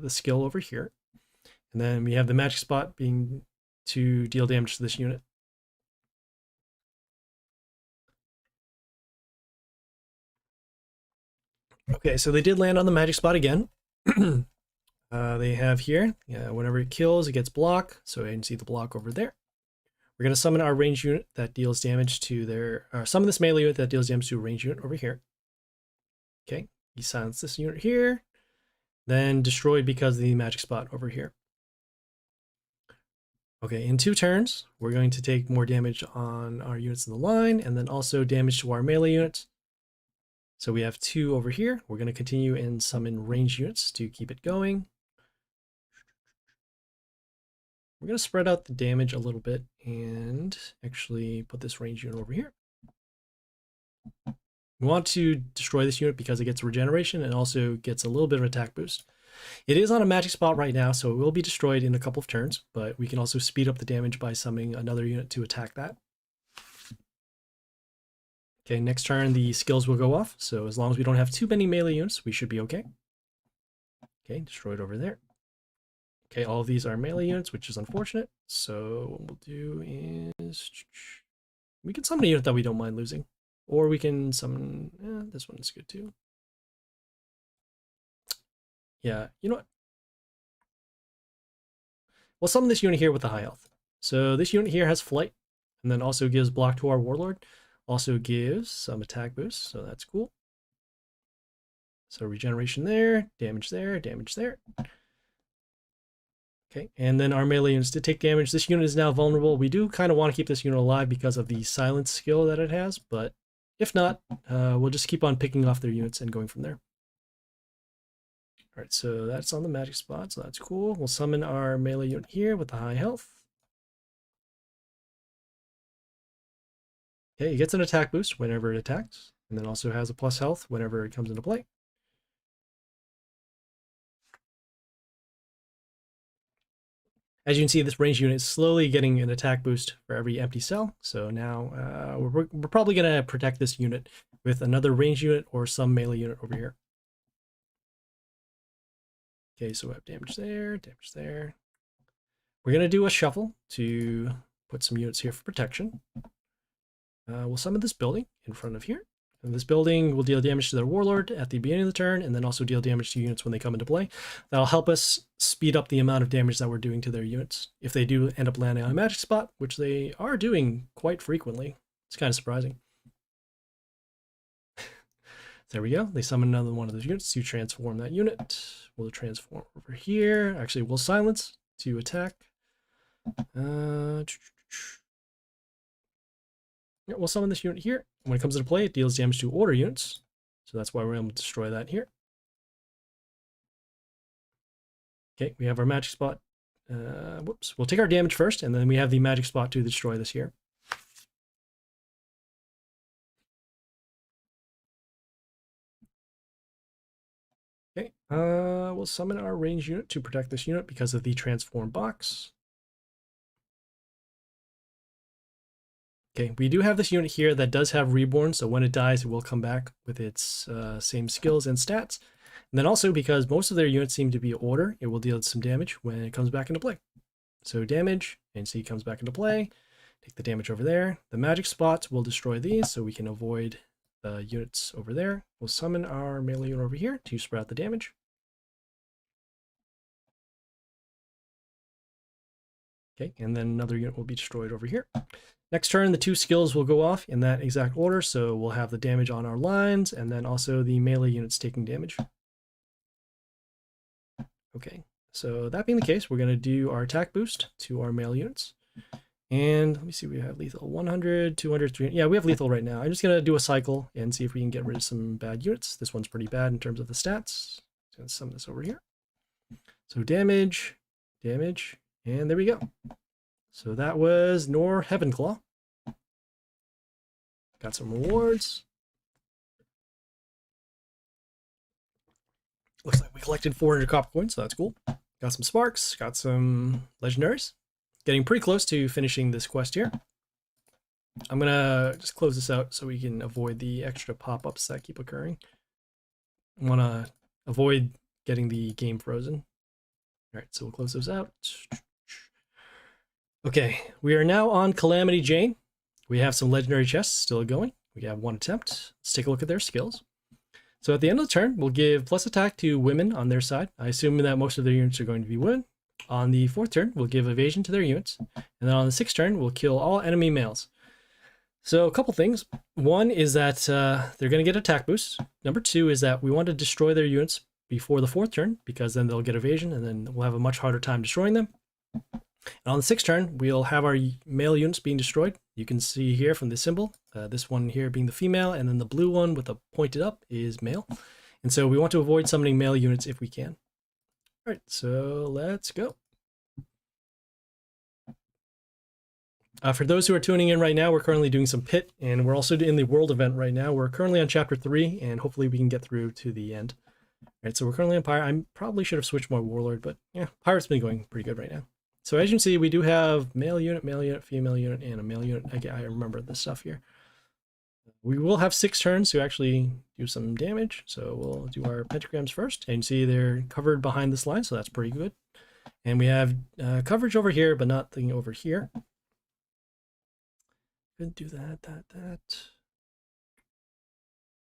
skill over here. And then we have the magic spot being to deal damage to this unit. Okay, so they did land on the magic spot again. They have here, whenever it kills, it gets block. So you can see the block over there. We're going to summon our range unit that deals damage to their, or summon this melee unit that deals damage to a range unit over here. Okay, you silence this unit here, then destroyed because of the magic spot over here. Okay, in 2 turns, we're going to take more damage on our units in the line, and then also damage to our melee units. So we have 2 over here. We're going to continue and summon range units to keep it going. We're going to spread out the damage a little bit and actually put this range unit over here. We want to destroy this unit because it gets regeneration and also gets a little bit of attack boost. It is on a magic spot right now, so it will be destroyed in a couple of turns, but we can also speed up the damage by summoning another unit to attack that. Okay, next turn the skills will go off, so as long as we don't have too many melee units, we should be okay. Okay, destroyed over there. Okay, all of these are melee units, which is unfortunate. So what we'll do is we can summon a unit that we don't mind losing. Or we can summon, this one's good too. Yeah, you know what? We'll summon this unit here with the high health. So this unit here has flight, and then also gives block to our warlord. Also gives some attack boost, so that's cool. So regeneration there, damage there, damage there. Okay, and then our melee units did take damage. This unit is now vulnerable. We do kind of want to keep this unit alive because of the silence skill that it has, but if not, we'll just keep on picking off their units and going from there. All right, so that's on the magic spot, so that's cool. We'll summon our melee unit here with the high health. Okay, it gets an attack boost whenever it attacks, and then also has a plus health whenever it comes into play. As you can see, this range unit is slowly getting an attack boost for every empty cell. So now we're probably going to protect this unit with another range unit or some melee unit over here. Okay, so we have damage there, damage there. We're going to do a shuffle to put some units here for protection. We'll summon this building in front of here. And this building will deal damage to their warlord at the beginning of the turn, and then also deal damage to units when they come into play. That'll help us speed up the amount of damage that we're doing to their units. If they do end up landing on a magic spot, which they are doing quite frequently. It's kind of surprising. There we go. They summon another one of those units to transform that unit. We'll transform over here. Actually, we'll silence to attack. We'll summon this unit here. When it comes into play, it deals damage to order units. So that's why we're able to destroy that here. Okay, we have our magic spot. Whoops. We'll take our damage first, and then we have the magic spot to destroy this here. Okay, we'll summon our range unit to protect this unit because of the transform box. Okay, we do have this unit here that does have reborn, so when it dies, it will come back with its same skills and stats. And then also, because most of their units seem to be order, it will deal some damage when it comes back into play. So damage, and see, comes back into play. Take the damage over there. The magic spots will destroy these, so we can avoid the units over there. We'll summon our melee unit over here to spread out the damage. Okay, and then another unit will be destroyed over here. Next turn, the 2 skills will go off in that exact order, so we'll have the damage on our lines, and then also the melee units taking damage. Okay, so that being the case, we're going to do our attack boost to our melee units. And let me see, we have lethal 100, 200, 300. Yeah, we have lethal right now. I'm just going to do a cycle and see if we can get rid of some bad units. This one's pretty bad in terms of the stats. I'm going to summon this over here. So damage, damage, and there we go. So that was Nor Heavenclaw. Got some rewards. Looks like we collected 400 copper coins, so that's cool. Got some sparks, got some legendaries. Getting pretty close to finishing this quest here. I'm gonna just close this out so we can avoid the extra pop-ups that keep occurring. I wanna avoid getting the game frozen. All right, so we'll close those out. Okay, we are now on Calamity Jane. We have some legendary chests still going. We have one attempt. Let's take a look at their skills. So at the end of the turn, we'll give plus attack to women on their side. I assume that most of their units are going to be women. On the 4th turn, we'll give evasion to their units. And then on the 6th turn, we'll kill all enemy males. So a couple things. One is that they're going to get attack boosts. Number 2 is that we want to destroy their units before the 4th turn, because then they'll get evasion, and then we'll have a much harder time destroying them. And on the 6th turn, we'll have our male units being destroyed. You can see here from the symbol, this one here being the female, and then the blue one with the pointed up is male. And so we want to avoid summoning male units if we can. All right, so let's go. For those who are tuning in right now, we're currently doing some pit, and we're also in the world event right now. We're currently on chapter 3, and hopefully we can get through to the end. All right, so we're currently on Pirate. I probably should have switched my Warlord, but yeah, Pirate's been going pretty good right now. So as you can see, we do have male unit, female unit, and a male unit. I remember this stuff here. We will have 6 turns to actually do some damage. So we'll do our pentagrams first. And you see they're covered behind this line, so that's pretty good. And we have coverage over here, but nothing over here. Could do that.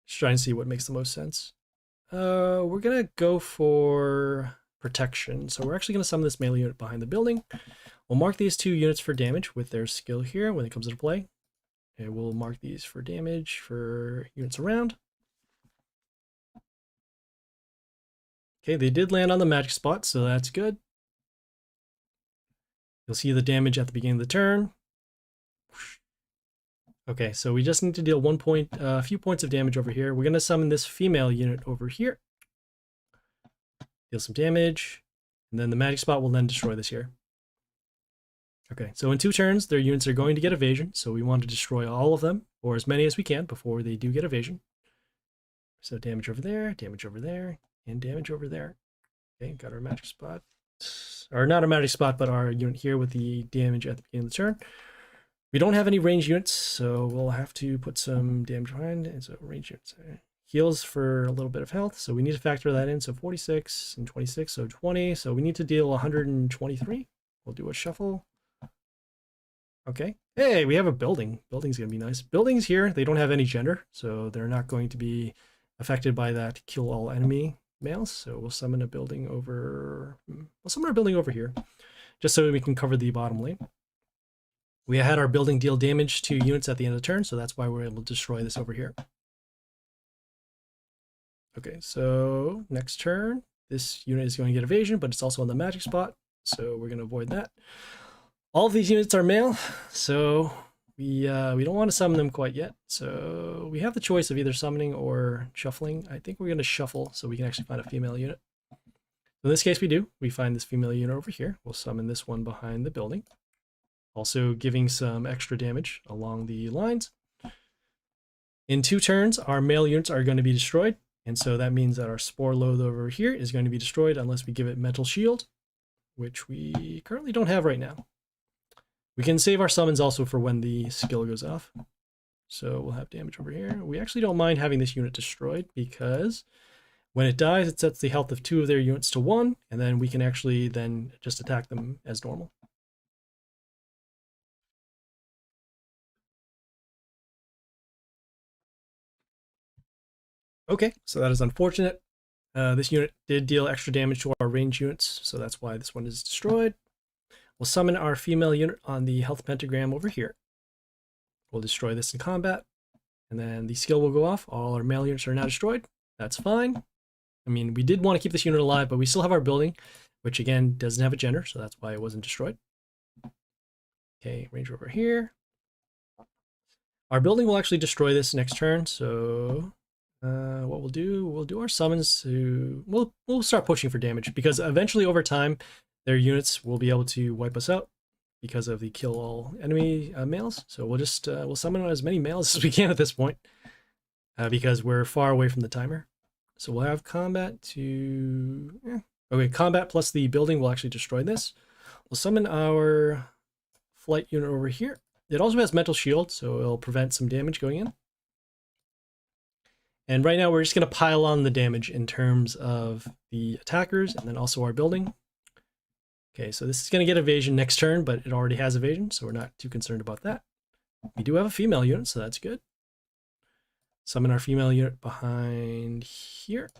Just trying to see what makes the most sense. We're going to go for protection. So we're actually going to summon this melee unit behind the building. We'll mark these 2 units for damage with their skill here when it comes into play. And we'll mark these for damage for units around. Okay, they did land on the magic spot, so that's good. You'll see the damage at the beginning of the turn. Okay, so we just need to deal a few points of damage over here. We're going to summon this female unit over here. Deal some damage, and then the magic spot will then destroy this here. Okay, so in 2 turns, their units are going to get evasion, so we want to destroy all of them, or as many as we can before they do get evasion. So damage over there, and damage over there. Okay, got our magic spot. Or not a magic spot, but our unit here with the damage at the beginning of the turn. We don't have any ranged units, so we'll have to put some damage behind, and so ranged units. Heals for a little bit of health, so we need to factor that in. So 46 and 26, so 20. So we need to deal 123. We'll do a shuffle. Okay. Hey, we have a building. Building's going to be nice. Buildings here, they don't have any gender, so they're not going to be affected by that kill all enemy males. So we'll summon a building over... We'll summon our building over here, just so we can cover the bottom lane. We had our building deal damage to units at the end of the turn, so that's why we're able to destroy this over here. Okay, so next turn, this unit is going to get evasion, but it's also on the magic spot, so we're going to avoid that. All of these units are male, so we don't want to summon them quite yet. So we have the choice of either summoning or shuffling. I think we're going to shuffle so we can actually find a female unit. In this case, we do. We find this female unit over here. We'll summon this one behind the building, also giving some extra damage along the lines. In 2 turns, our male units are going to be destroyed. And so that means that our spore load over here is going to be destroyed unless we give it mental shield, which we currently don't have right now. We can save our summons also for when the skill goes off. So we'll have damage over here. We actually don't mind having this unit destroyed because when it dies, it sets the health of 2 of their units to 1, and then we can actually then just attack them as normal. Okay, so that is unfortunate. This unit did deal extra damage to our range units, so that's why this one is destroyed. We'll summon our female unit on the health pentagram over here. We'll destroy this in combat, and then the skill will go off. All our male units are now destroyed. That's fine. I mean, we did want to keep this unit alive, but we still have our building, which again doesn't have a gender, so that's why it wasn't destroyed. Okay, ranger over here. Our building will actually destroy this next turn, so What we'll do our summons to, we'll start pushing for damage, because eventually over time, their units will be able to wipe us out because of the kill all enemy males. So we'll just, we'll summon as many males as we can at this point, because we're far away from the timer. So we'll have combat to, okay, combat plus the building will actually destroy this. We'll summon our flight unit over here. It also has mental shield, so it'll prevent some damage going in. And right now we're just going to pile on the damage in terms of the attackers and then also our building. Okay, so this is going to get evasion next turn, but it already has evasion, so we're not too concerned about that. We do have a female unit, so that's good. Summon our female unit behind here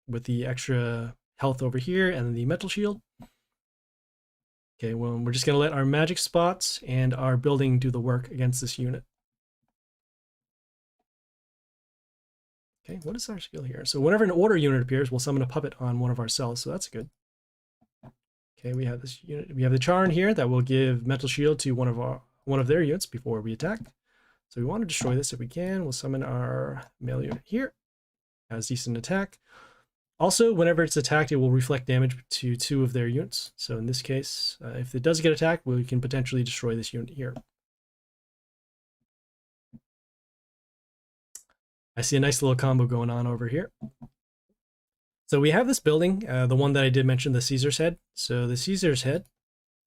with the extra health over here and the mental shield. Okay, well, we're just going to let our magic spots and our building do the work against this unit. Okay, what is our skill here? So whenever an order unit appears, we'll summon a puppet on one of our cells, so that's good. Okay, we have this unit. We have the Charn here that will give mental shield to one of their units before we attack. So we want to destroy this if we can. We'll summon our male unit here. Has decent attack. Also, whenever it's attacked, it will reflect damage to 2 of their units. So in this case, if it does get attacked, we can potentially destroy this unit here. I see a nice little combo going on over here. So we have this building, the one that I did mention, the Caesar's Head. So the Caesar's Head,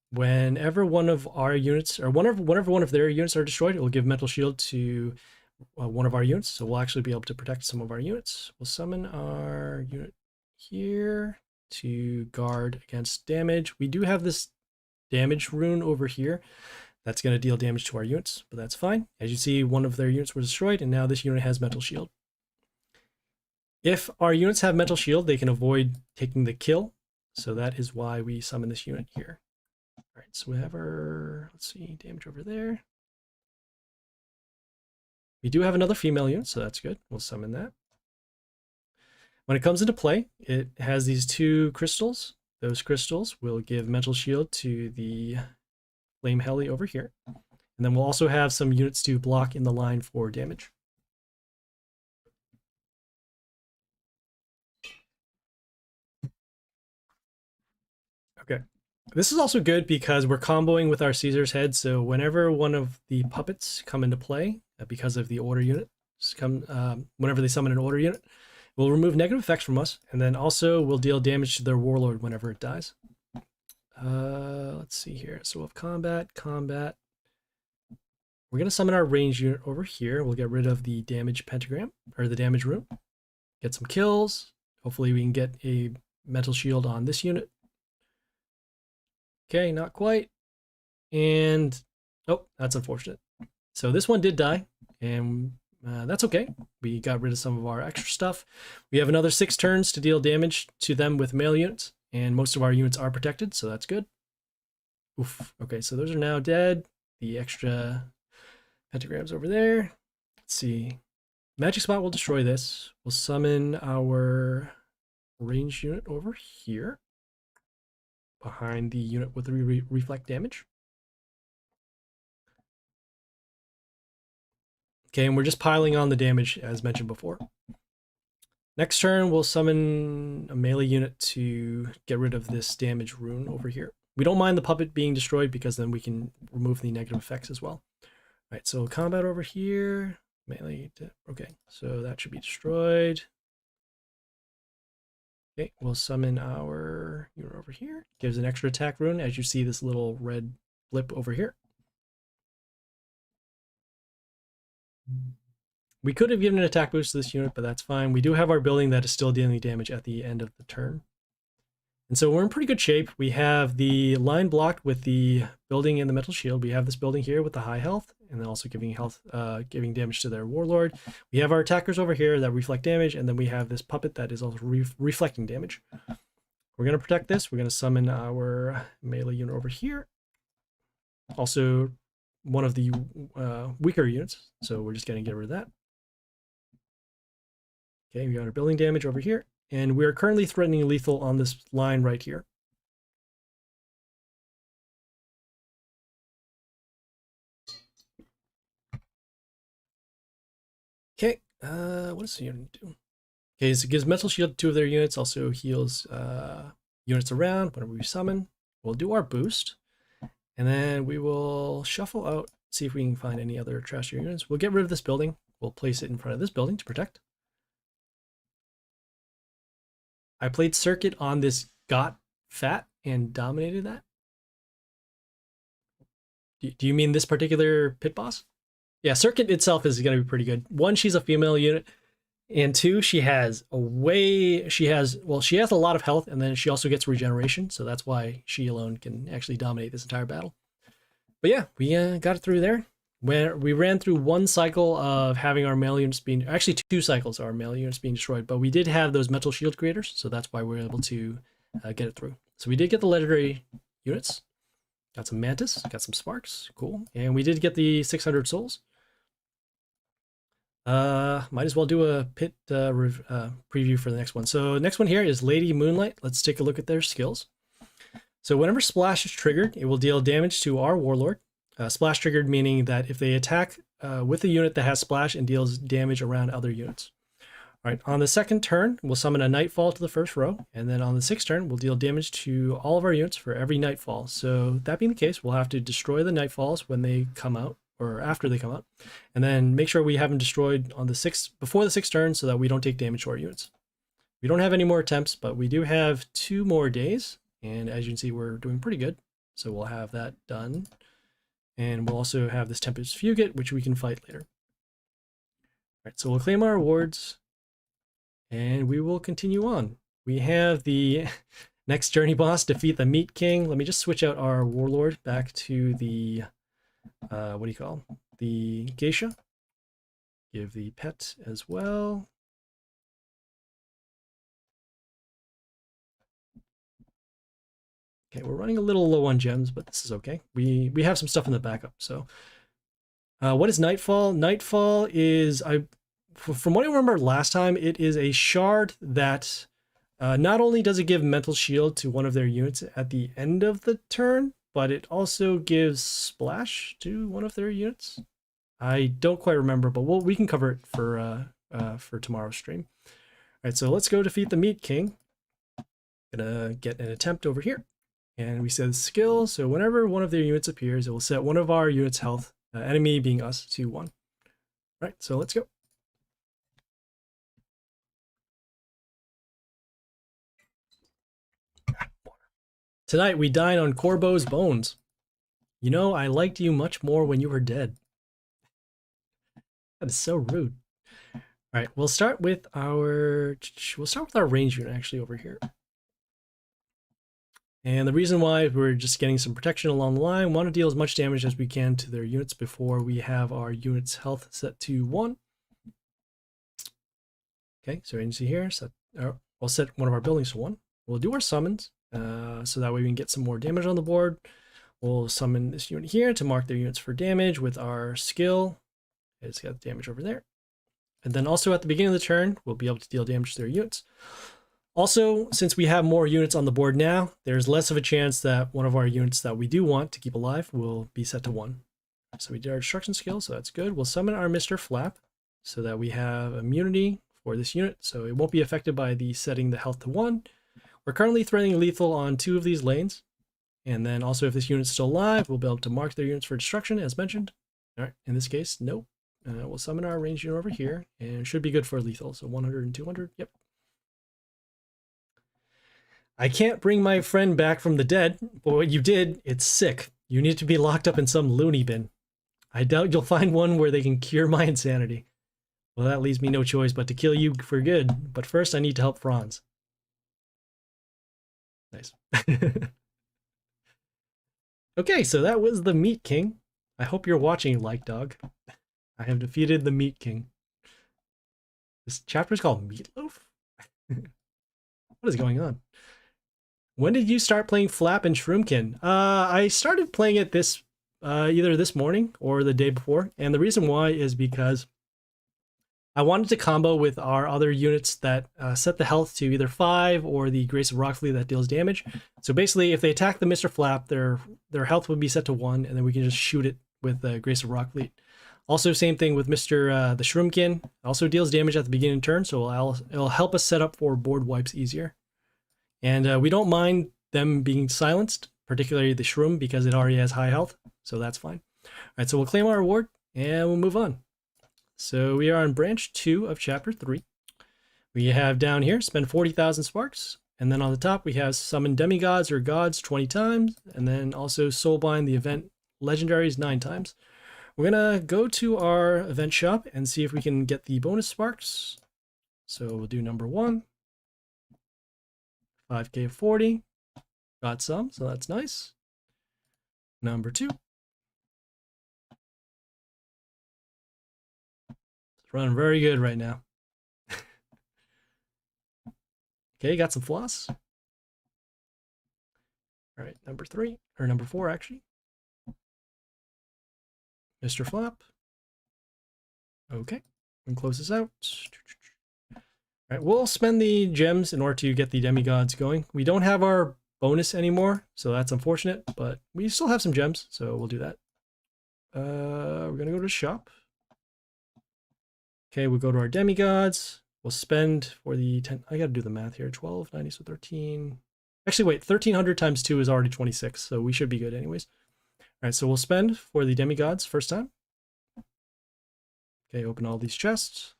whenever one of our units, or whenever one of their units are destroyed, it will give mental shield to one of our units. So we'll actually be able to protect some of our units. We'll summon our unit here to guard against damage. We do have this damage rune over here that's going to deal damage to our units, but that's fine. As you see, one of their units was destroyed, and now this unit has mental shield. If our units have mental shield, they can avoid taking the kill. So that is why we summon this unit here. All right, so we have our, let's see, damage over there. We do have another female unit, so that's good. We'll summon that. When it comes into play, it has these 2 crystals. Those crystals will give mental shield to the Flame Heli over here. And then we'll also have some units to block in the line for damage. Okay. This is also good because we're comboing with our Caesar's Head, so whenever one of the puppets come into play, because of the order unit, whenever they summon an order unit, we'll remove negative effects from us, and then also we'll deal damage to their warlord whenever it dies. Let's see here. So we'll have combat. We're going to summon our range unit over here. We'll get rid of the damage pentagram, or the damage rune. Get some kills. Hopefully we can get a mental shield on this unit. Okay, not quite. And, oh, that's unfortunate. So this one did die, and that's okay. We got rid of some of our extra stuff. We have another 6 turns to deal damage to them with male units, and most of our units are protected, so that's good. Oof. Okay, so those are now dead. The extra pentagrams over there. Let's see. Magic Spot will destroy this. We'll summon our range unit over here, behind the unit with the reflect damage. Okay, and we're just piling on the damage as mentioned before. Next turn, we'll summon a melee unit to get rid of this damage rune over here. We don't mind the puppet being destroyed because then we can remove the negative effects as well. All right, so combat over here. Melee, okay, so that should be destroyed. Okay, we'll summon our unit over here. Gives an extra attack rune, as you see this little red blip over here. We could have given an attack boost to this unit, but that's fine. We do have our building that is still dealing damage at the end of the turn. And so we're in pretty good shape. We have the line blocked with the building and the metal shield. We have this building here with the high health, and then also giving giving damage to their warlord. We have our attackers over here that reflect damage, and then we have this puppet that is also reflecting damage. We're going to protect this. We're going to summon our melee unit over here. Also, one of the weaker units, so we're just going to get rid of that. Okay, we got our building damage over here, and we are currently threatening lethal on this line right here. Okay, What does the unit do? Okay, so it gives mental shield to 2 of their units, also heals units around whenever we summon. We'll do our boost, and then we will shuffle out, see if we can find any other trashier units. We'll get rid of this building. We'll place it in front of this building to protect. I played Circuit on this got fat and dominated that. Do you mean this particular pit boss? Yeah, Circuit itself is going to be pretty good. 1, she's a female unit. And 2, she has a lot of health, and then she also gets regeneration, so that's why she alone can actually dominate this entire battle. But yeah, we got it through there. Where we ran through 1 cycle of having our male units being, actually 2 cycles of our male units being destroyed, but we did have those metal shield creators, so that's why we were able to get it through. So we did get the legendary units, got some mantis, got some sparks, cool, and we did get the 600 souls. Might as well do a pit preview for the next one. So next one here is Lady Moonlight. Let's take a look at their skills. So whenever Splash is triggered, it will deal damage to our Warlord. Splash triggered meaning that if they attack with a unit that has Splash and deals damage around other units. All right, on the second turn, we'll summon a Nightfall to the first row, and then on the 6th turn, we'll deal damage to all of our units for every Nightfall. So that being the case, we'll have to destroy the Nightfalls when they come out, or after they come out, and then make sure we have them destroyed on the before the 6th turn so that we don't take damage to our units. We don't have any more attempts, but we do have 2 more days, and as you can see, we're doing pretty good. So we'll have that done. And we'll also have this Tempest Fugate, which we can fight later. All right, so we'll claim our awards, and we will continue on. We have the next journey boss, defeat the Meat King. Let me just switch out our Warlord back to the, what do you call them? The Geisha. Give the pet as well. Okay, we're running a little low on gems, but this is okay. We have some stuff in the backup. So, what is Nightfall? Nightfall is, from what I remember last time, it is a shard that not only does it give mental shield to one of their units at the end of the turn, but it also gives splash to one of their units. I don't quite remember, but we can cover it for tomorrow's stream. All right, so let's go defeat the Meat King. Gonna get an attempt over here. And we set skill, so whenever one of their units appears, it will set one of our units' health, enemy being us, to 1. Right, so let's go. Tonight we dine on Corbo's bones. You know, I liked you much more when you were dead. That is so rude. All right, we'll start with our range unit actually over here. And the reason why we're just getting some protection along the line, we want to deal as much damage as we can to their units before we have our unit's health set to 1. Okay, so you can see here, we'll set one of our buildings to 1. We'll do our summons, so that way we can get some more damage on the board. We'll summon this unit here to mark their units for damage with our skill. It's got damage over there. And then also at the beginning of the turn, we'll be able to deal damage to their units. Also, since we have more units on the board now, there's less of a chance that one of our units that we do want to keep alive will be set to 1. So we did our destruction skill, so that's good. We'll summon our Mr. Flap so that we have immunity for this unit, so it won't be affected by the setting the health to 1. We're currently threatening lethal on 2 of these lanes. And then also if this unit's still alive, we'll be able to mark their units for destruction as mentioned. All right, in this case, nope. We'll summon our ranged unit over here, and it should be good for lethal, so 100 and 200, yep. I can't bring my friend back from the dead, but what you did, it's sick. You need to be locked up in some loony bin. I doubt you'll find one where they can cure my insanity. Well, that leaves me no choice but to kill you for good, but first I need to help Franz. Nice. Okay, so that was the Meat King. I hope you're watching, Like Dog. I have defeated the Meat King. This chapter is called Meatloaf? What is going on? When did you start playing Flap and Shroomkin? I started playing it either this morning or the day before, and the reason why is because I wanted to combo with our other units that set the health to either 5 or the Grace of Rockfleet that deals damage. So basically, if they attack the Mr. Flap, their health would be set to 1, and then we can just shoot it with the Grace of Rockfleet. Also, same thing with Mr. The Shroomkin. Also deals damage at the beginning of turn, so it'll help us set up for board wipes easier. And we don't mind them being silenced, particularly the Shroom, because it already has high health, so that's fine. All right, so we'll claim our reward, and we'll move on. So we are on branch 2 of chapter 3. We have down here, spend 40,000 sparks. And then on the top, we have summon demigods or gods 20 times. And then also soulbind the event legendaries 9 times. We're going to go to our event shop and see if we can get the bonus sparks. So we'll do number 1. 5k of 40. Got some, so that's nice. Number 2. It's running very good right now. Okay, got some floss. All right, number 3, or number 4 actually. Mr. Flap. Okay, and close this out. All right, we'll spend the gems in order to get the demigods going. We don't have our bonus anymore, so that's unfortunate, but we still have some gems, so we'll do that. We're gonna go to shop. Okay, we'll go to our demigods. We'll spend for the 10, I gotta do the math here, 12, 90, so 13. Actually, wait, 1300 times 2 is already 26, so we should be good anyways. All right, so we'll spend for the demigods first time. Okay, open all these chests.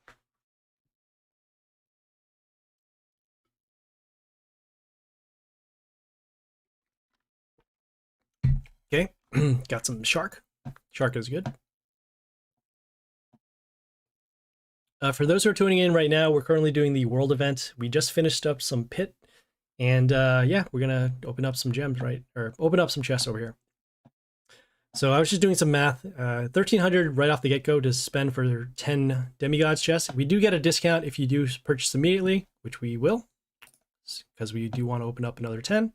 Okay, got some shark. Shark is good. For those who are tuning in right now, we're currently doing the world event. We just finished up some pit, and yeah, we're gonna open up some gems, right? Or open up some chests over here. So I was just doing some math. 1300 right off the get-go to spend for 10 demigods chests. We do get a discount if you do purchase immediately, which we will, because we do want to open up another 10.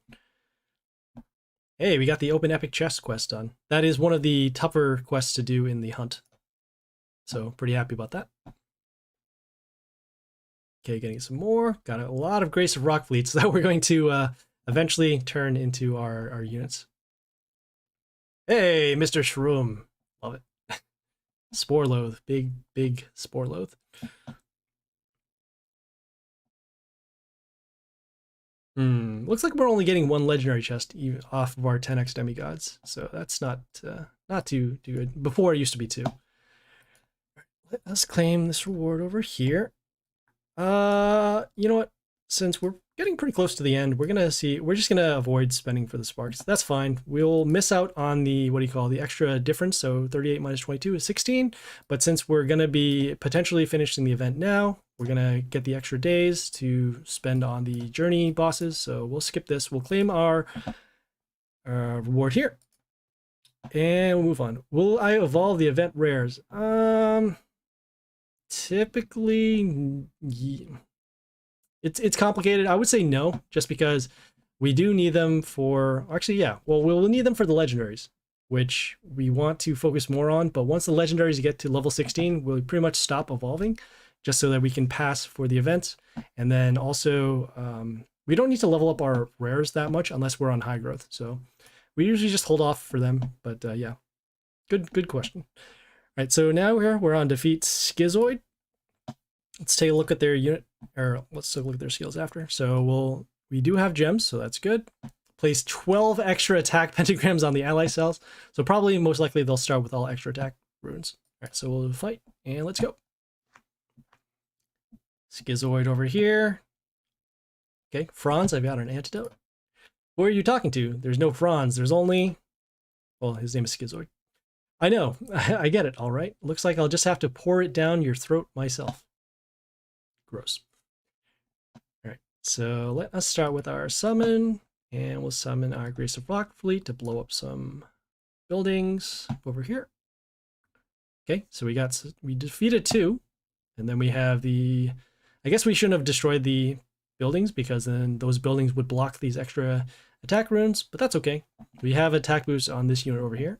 Hey, we got the open epic chest quest done. That is one of the tougher quests to do in the hunt. So pretty happy about that. Okay, getting some more. Got a lot of Grace of Rock fleets that we're going to eventually turn into our units. Hey, Mr. Shroom. Love it. Spore Loath. Big Spore Loath. Looks like we're only getting 1 legendary chest even off of our 10x demigods. So that's not too good. Before it used to be 2. Let us claim this reward over here. You know what? Since we're getting pretty close to the end, we're just gonna avoid spending for the sparks. That's fine. We'll miss out on the, what do you call, the extra difference. So 38 minus 22 is 16. But since we're gonna be potentially finishing the event now, we're gonna get the extra days to spend on the journey bosses. So we'll skip this. We'll claim our reward here. And we'll move on. Will I evolve the event rares? Typically, it's complicated. I would say no, just because we do need them for, actually, yeah, well, we'll need them for the legendaries, which we want to focus more on. But once the legendaries get to level 16, we'll pretty much stop evolving, just so that we can pass for the event. And then also, we don't need to level up our rares that much unless we're on high growth. So we usually just hold off for them. But yeah, good question. All right, so now we're on defeat Schizoid. Let's take a look at their unit, or let's take a look at their skills after. So we do have gems, so that's good. Place 12 extra attack pentagrams on the ally cells. So probably most likely they'll start with all extra attack runes. All right, so we'll fight and let's go. Schizoid over here. Okay, Franz, I've got an antidote. Who are you talking to? There's no Franz. There's only, well, his name is Schizoid. I know, I get it, all right. Looks like I'll just have to pour it down your throat myself. Gross. All right, so let us start with our summon, and we'll summon our Grace of Rock fleet to blow up some buildings over here. Okay, so we defeated 2, and then we have the, I guess we shouldn't have destroyed the buildings because then those buildings would block these extra attack runes, but that's okay. We have attack boost on this unit over here.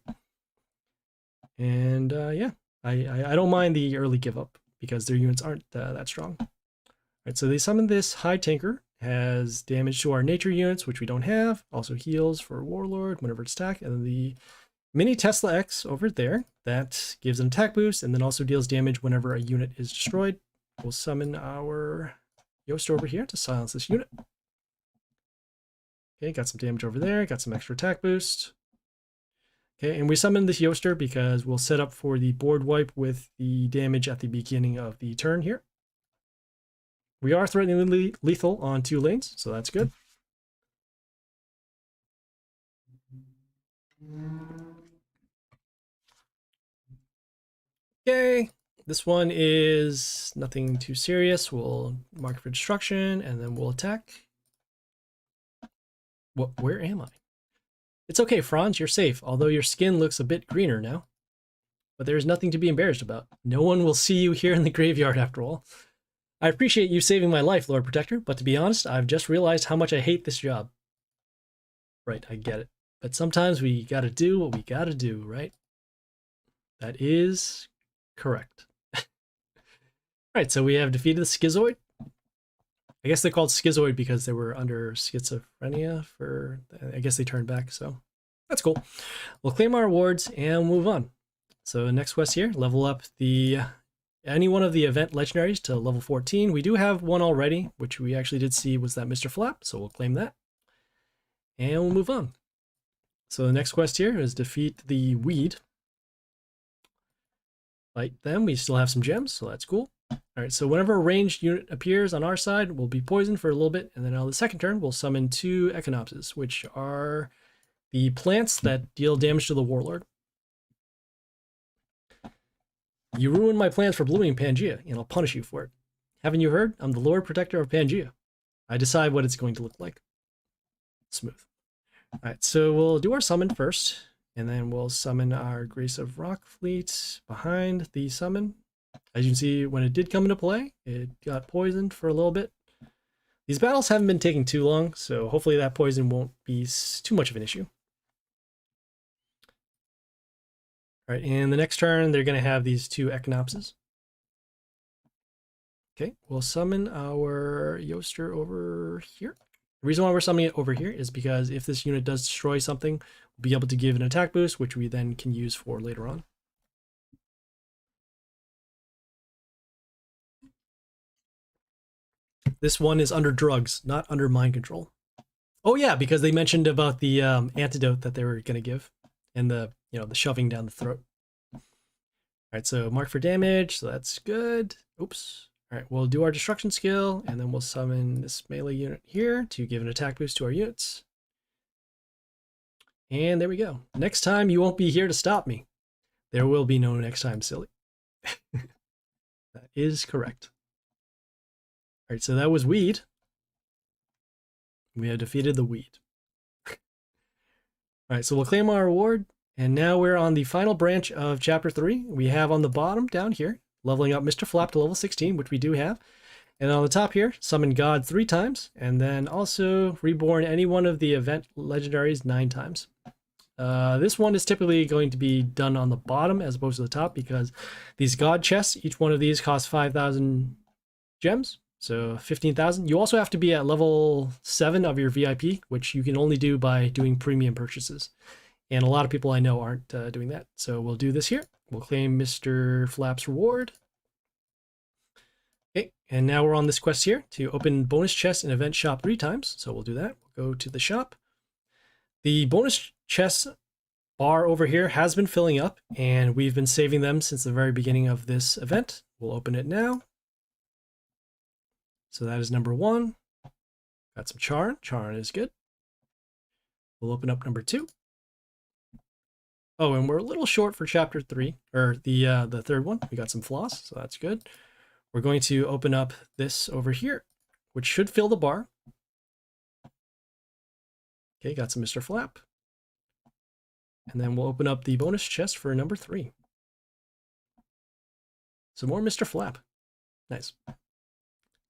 And yeah, I don't mind the early give up because their units aren't that strong. All right, so they summon this High Tanker, has damage to our nature units, which we don't have. Also heals for Warlord whenever it's attacked, and then the Mini Tesla X over there. That gives an attack boost and then also deals damage whenever a unit is destroyed. We'll summon our Yoast over here to silence this unit. Okay, got some damage over there, got some extra attack boost. Okay, and we summon this Yoaster because we'll set up for the board wipe with the damage at the beginning of the turn here. We are threateningly lethal on 2 lanes, so that's good. Okay, this one is nothing too serious. We'll mark for destruction and then we'll attack. Where am I? It's okay, Franz, you're safe, although your skin looks a bit greener now. But there is nothing to be embarrassed about. No one will see you here in the graveyard after all. I appreciate you saving my life, Lord Protector, but to be honest, I've just realized how much I hate this job. Right, I get it. But sometimes we gotta do what we gotta do, right? That is correct. Right, so we have defeated the Schizoid. I guess they're called Schizoid because they were under schizophrenia for, I guess they turned back, so that's cool. We'll claim our awards and move on. So next quest here, level up any one of the event legendaries to level 14. We do have one already, which we actually did see was that Mr. Flap, so we'll claim that. And we'll move on. So the next quest here is defeat the Weed. Fight them, we still have some gems, so that's cool. All right, so whenever a ranged unit appears on our side, we'll be poisoned for a little bit, and then on the second turn, we'll summon 2 Echinopses, which are the plants that deal damage to the Warlord. You ruined my plans for blooming Pangea, and I'll punish you for it. Haven't you heard? I'm the Lord Protector of Pangea. I decide what it's going to look like. Smooth. All right, so we'll do our summon first, and then we'll summon our Grace of Rock Fleet behind the summon. As you can see, when it did come into play, it got poisoned for a little bit. These battles haven't been taking too long, so hopefully that poison won't be too much of an issue. All right, and the next turn, they're going to have these 2 Echinopses. Okay, we'll summon our Yoaster over here. The reason why we're summoning it over here is because if this unit does destroy something, we'll be able to give an attack boost, which we then can use for later on. This one is under drugs, not under mind control. Oh yeah, because they mentioned about the antidote that they were going to give, and the the shoving down the throat. All right, so mark for damage, so that's good. Oops. All right, we'll do our destruction skill, and then we'll summon this melee unit here to give an attack boost to our units. And there we go. Next time, you won't be here to stop me. There will be no next time, silly. That is correct. All right, so that was Weed. We have defeated the Weed. All right, so we'll claim our reward, and now we're on the final branch of Chapter 3. We have on the bottom down here, leveling up Mr. Flap to level 16, which we do have. And on the top here, summon God 3 times, and then also reborn any one of the event legendaries 9 times. This one is typically going to be done on the bottom as opposed to the top because these God chests, each one of these costs 5,000 gems, so 15,000. You also have to be at level 7 of your VIP, which you can only do by doing premium purchases. And a lot of people I know aren't doing that. So we'll do this here. We'll claim Mr. Flap's reward. Okay, and now we're on this quest here to open bonus chest in event shop 3 times. So we'll do that. We'll go to the shop. The bonus chest bar over here has been filling up, and we've been saving them since the very beginning of this event. We'll open it now. So that is number 1. Got some Charn. Charn is good. We'll open up number 2. Oh, and we're a little short for chapter 3, or the third one. We got some floss, so that's good. We're going to open up this over here, which should fill the bar. Okay, got some Mr. Flap. And then we'll open up the bonus chest for number 3. Some more Mr. Flap. Nice.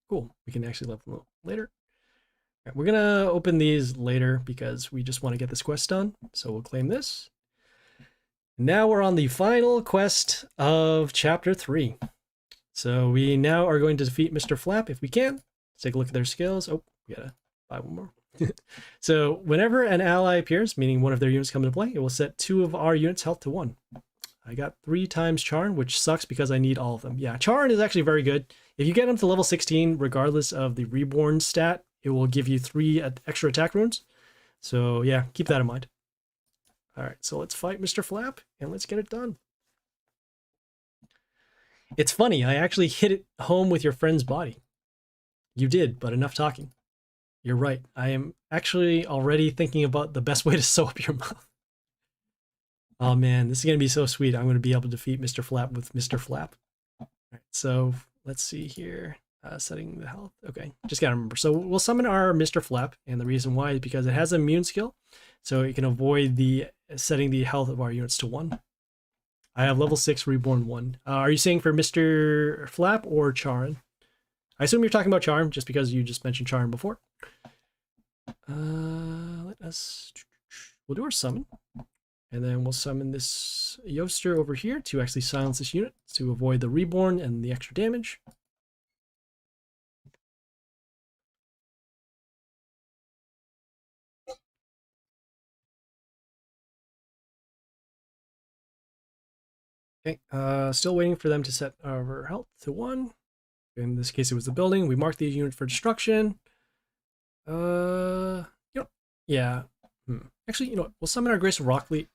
Cool. We can actually level them up later. All right, we're going to open these later because we just want to get this quest done. So we'll claim this. Now we're on the final quest of chapter 3. So we now are going to defeat Mr. Flap if we can. Let's take a look at their skills. Oh, we gotta buy one more. So whenever an ally appears, meaning one of their units come into play, it will set 2 of our units' health to 1. I got 3 times Charn, which sucks because I need all of them. Yeah, Charn is actually very good. If you get them to level 16, regardless of the Reborn stat, it will give you 3 extra attack runes. So yeah, keep that in mind. All right, so let's fight Mr. Flap, and let's get it done. It's funny, I actually hit it home with your friend's body. You did, but enough talking. You're right. I am actually already thinking about the best way to sew up your mouth. Oh man, this is going to be so sweet. I'm going to be able to defeat Mr. Flap with Mr. Flap. All right, so let's see here. Setting the health. Okay, just got to remember. So we'll summon our Mr. Flap, and the reason why is because it has an immune skill, so it can avoid the setting the health of our units to 1. I have level 6 Reborn 1. Are you saying for Mr. Flap or Charn? I assume you're talking about Charm, just because you just mentioned Charm before. We'll do our summon. And then we'll summon this Yoster over here to actually silence this unit to avoid the Reborn and the extra damage. Okay, still waiting for them to set our health to 1. In this case, it was the building. We marked the unit for destruction. Yeah. Actually, you know what? We'll summon our Grace of Rockfleet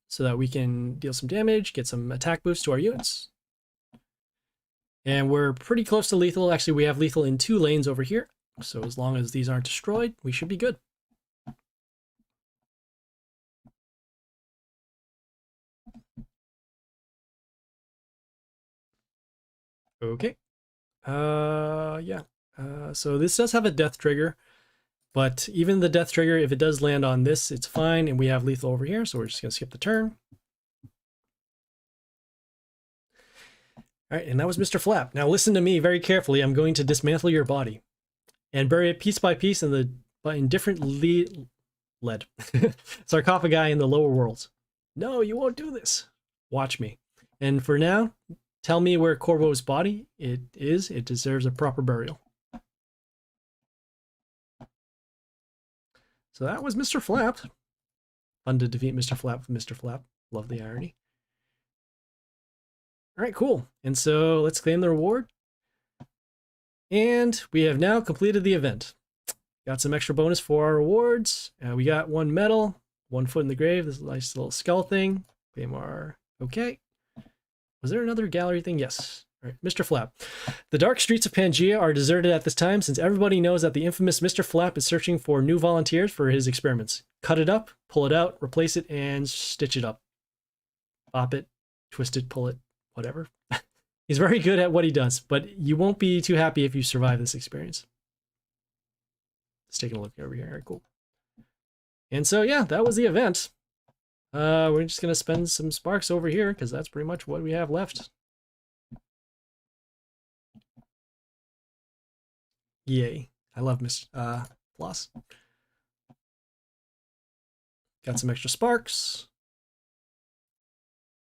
so that we can deal some damage, get some attack boost to our units. And we're pretty close to lethal. Actually, we have lethal in 2 lanes over here. So as long as these aren't destroyed, we should be good. Okay. Yeah. So this does have a death trigger, but even the death trigger, if it does land on this, it's fine, and we have lethal over here, so we're just gonna skip the turn. All right, and that was Mr. Flap. Now listen to me very carefully. I'm going to dismantle your body and bury it piece by piece in different lead sarcophagi in the lower worlds. No, you won't do this. Watch me. And for now, tell me where Corvo's body is. It deserves a proper burial. So that was Mr. Flap. Fun to defeat Mr. Flap with Mr. Flap. Love the irony. All right, cool. And so let's claim the reward. And we have now completed the event. Got some extra bonus for our rewards. We got 1 medal, 1 foot in the grave. This nice little skull thing. Claim our... Okay. Was there another gallery thing? Yes. All right, Mr. Flap. The dark streets of Pangaea are deserted at this time since everybody knows that the infamous Mr. Flap is searching for new volunteers for his experiments. Cut it up, pull it out, replace it, and stitch it up. Pop it, twist it, pull it, whatever. He's very good at what he does, but you won't be too happy if you survive this experience. Let's take a look over here. All right, cool. And so, yeah, that was the event. We're just going to spend some sparks over here because that's pretty much what we have left. Yay. I love Miss Floss. Got some extra sparks.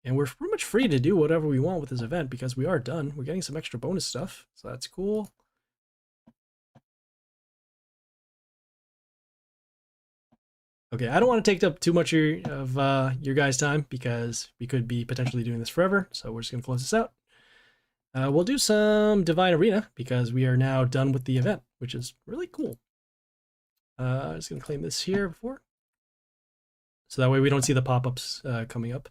And we're pretty much free to do whatever we want with this event because we are done. We're getting some extra bonus stuff, so that's cool. Okay, I don't want to take up too much of your guys' time because we could be potentially doing this forever, so we're just going to close this out. We'll do some Divine Arena because we are now done with the event, which is really cool. I'm just going to claim this here before. So that way we don't see the pop-ups coming up.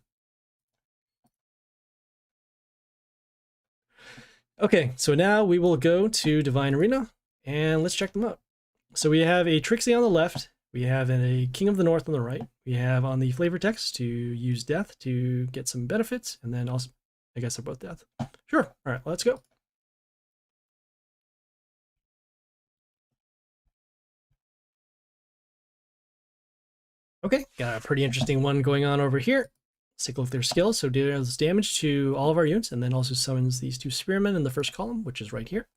Okay, so now we will go to Divine Arena and let's check them out. So we have a Trixie on the left. We have a King of the North on the right. We have on the flavor text to use death to get some benefits. And then also, I guess they're both death. Sure. All right, let's go. Okay, got a pretty interesting one going on over here. Let's take a look at their skills. So deals damage to all of our units and then also summons these 2 spearmen in the first column, which is right here.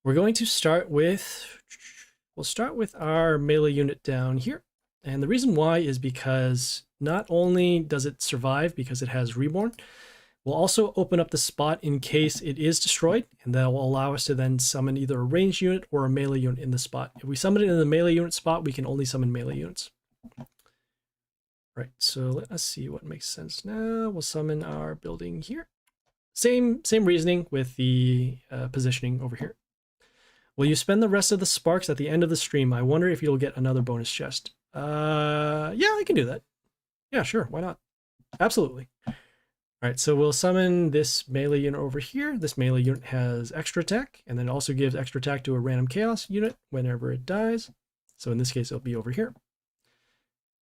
We're going to start with, we'll start with our melee unit down here. And the reason why is because not only does it survive because it has Reborn, We'll also open up the spot in case it is destroyed, and that will allow us to then summon either a ranged unit or a melee unit in the spot. If we summon it in the melee unit spot, we can only summon melee units. Right, so let us see what makes sense now. We'll summon our building here. Same reasoning with the positioning over here. Will you spend the rest of the sparks at the end of the stream? I wonder if you'll get another bonus chest. Yeah, I can do that. Yeah, sure, why not? Absolutely. All right, so we'll summon this melee unit over here. This melee unit has extra attack, and then it also gives extra attack to a random chaos unit whenever it dies. So in this case, it'll be over here.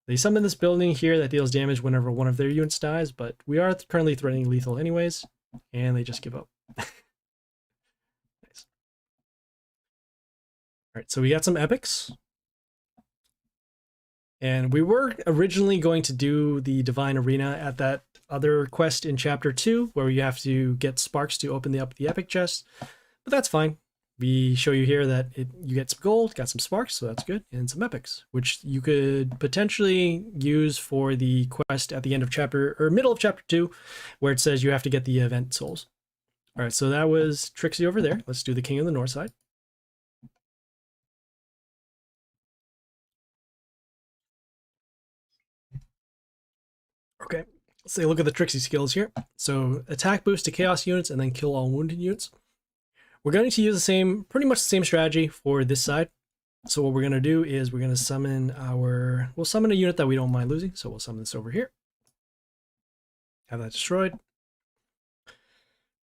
They summon this building here that deals damage whenever one of their units dies, but we are currently threatening lethal anyways, and they just give up. Nice. All right, so we got some epics. And we were originally going to do the Divine Arena at that other quest in Chapter 2, where you have to get sparks to open up the epic chest, but that's fine. We show you here that you get some gold, got some sparks, so that's good, and some epics, which you could potentially use for the quest at the end of chapter, or middle of Chapter 2, where it says you have to get the event souls. All right, so that was Trixie over there. Let's do the King of the North side. Okay, let's take a look at the Trixie skills here. So attack boost to chaos units and then kill all wounded units. We're going to use pretty much the same strategy for this side. So what we're going to do is we're going to summon we'll summon a unit that we don't mind losing. So we'll summon this over here. Have that destroyed.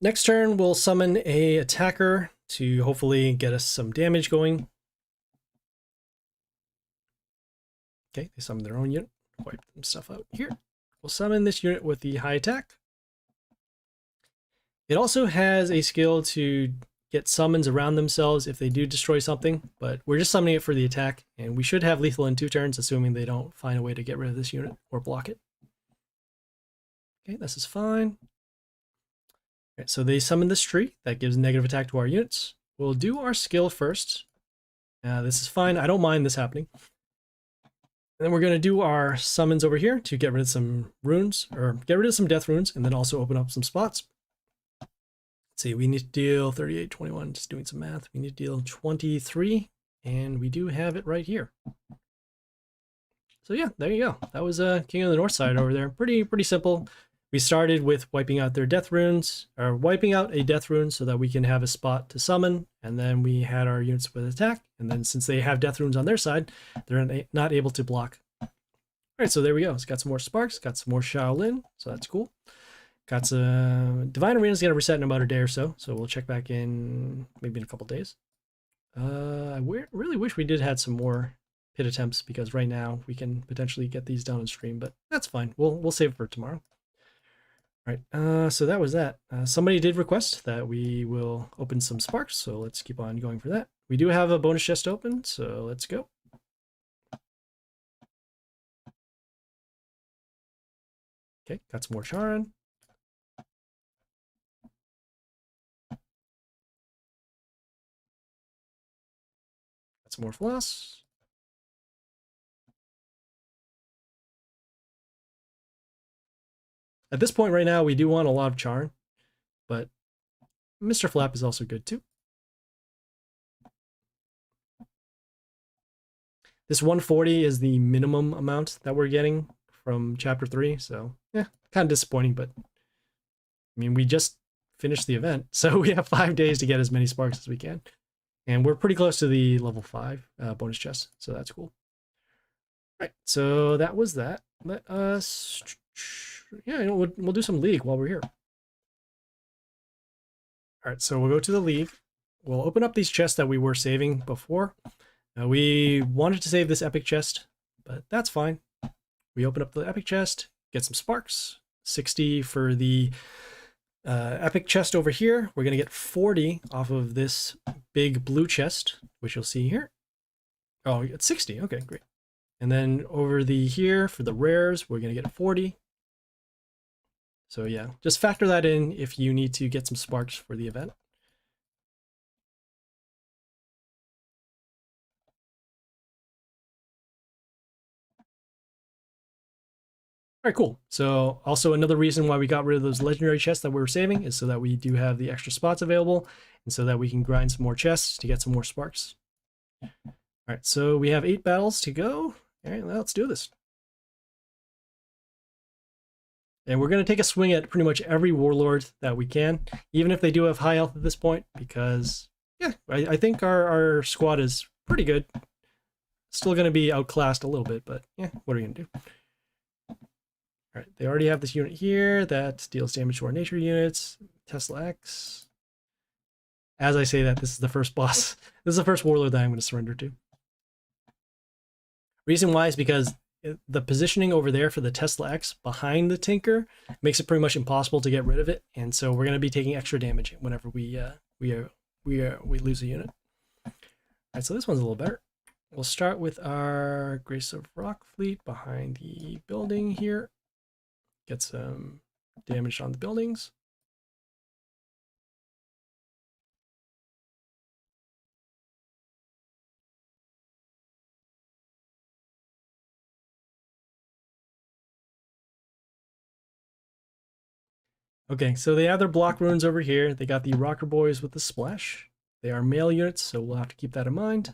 Next turn, we'll summon a attacker to hopefully get us some damage going. Okay, they summon their own unit. Wipe some stuff out here. We'll summon this unit with the high attack. It also has a skill to get summons around themselves if they do destroy something, but we're just summoning it for the attack, and we should have lethal in 2 turns, assuming they don't find a way to get rid of this unit or block it. Okay, this is fine. All right, so they summon this tree that gives negative attack to our units. We'll do our skill first. This is fine. I don't mind this happening. And then we're going to do our summons over here to get rid of some runes, or get rid of some death runes, and then also open up some spots. Let's see, we need to deal 38, 21, just doing some math. We need to deal 23, and we do have it right here. So yeah, there you go. That was King of the North side over there. Pretty simple. We started with wiping out their death runes, or wiping out a death rune so that we can have a spot to summon, and then we had our units with attack, and then since they have death runes on their side, they're not able to block. All right, so there we go. It's got some more sparks, got some more Shaolin, so that's cool. Got some Divine Arena's gonna reset in about a day or so we'll check back in maybe in a couple days. I really wish we did had some more pit attempts, because right now we can potentially get these done on stream, but that's fine. We'll save it for tomorrow. Right, so that was that. Somebody did request that we will open some sparks, so let's keep on going for that. We do have a bonus chest open, so let's go. Okay, got some more Charon. Got some more floss. At this point right now, we do want a lot of Charon, but Mr. Flap is also good too. This 140 is the minimum amount that we're getting from Chapter 3, so yeah, kind of disappointing, but I mean, we just finished the event, so we have 5 days to get as many sparks as we can. And we're pretty close to the level 5 bonus chest, so that's cool. Right, so that was that. Let us, yeah, we'll do some League while we're here. All right, so we'll go to the League. We'll open up these chests that we were saving before. We wanted to save this epic chest, but that's fine. We open up the epic chest, get some sparks, 60 for the epic chest over here. We're going to get 40 off of this big blue chest, which you'll see here. Oh, it's 60. Okay, great. And then over here for the rares, we're going to get 40. So yeah, just factor that in if you need to get some sparks for the event. All right, cool. So also another reason why we got rid of those legendary chests that we were saving is so that we do have the extra spots available and so that we can grind some more chests to get some more sparks. All right, so we have 8 battles to go. All right, let's do this. And we're going to take a swing at pretty much every warlord that we can, even if they do have high health at this point, because, yeah, I think our squad is pretty good. Still going to be outclassed a little bit, but yeah, what are you going to do? All right, they already have this unit here that deals damage to our nature units. Tesla X. As I say that, this is the first boss. This is the first warlord that I'm going to surrender to. Reason why is because the positioning over there for the Tesla X behind the Tinker makes it pretty much impossible to get rid of it, and so we're going to be taking extra damage whenever we lose a unit. All right, so this one's a little better. We'll start with our Grace of Rock fleet behind the building here. Get some damage on the buildings. Okay, so they have their block runes over here. They got the Rocker Boys with the splash. They are male units, so we'll have to keep that in mind.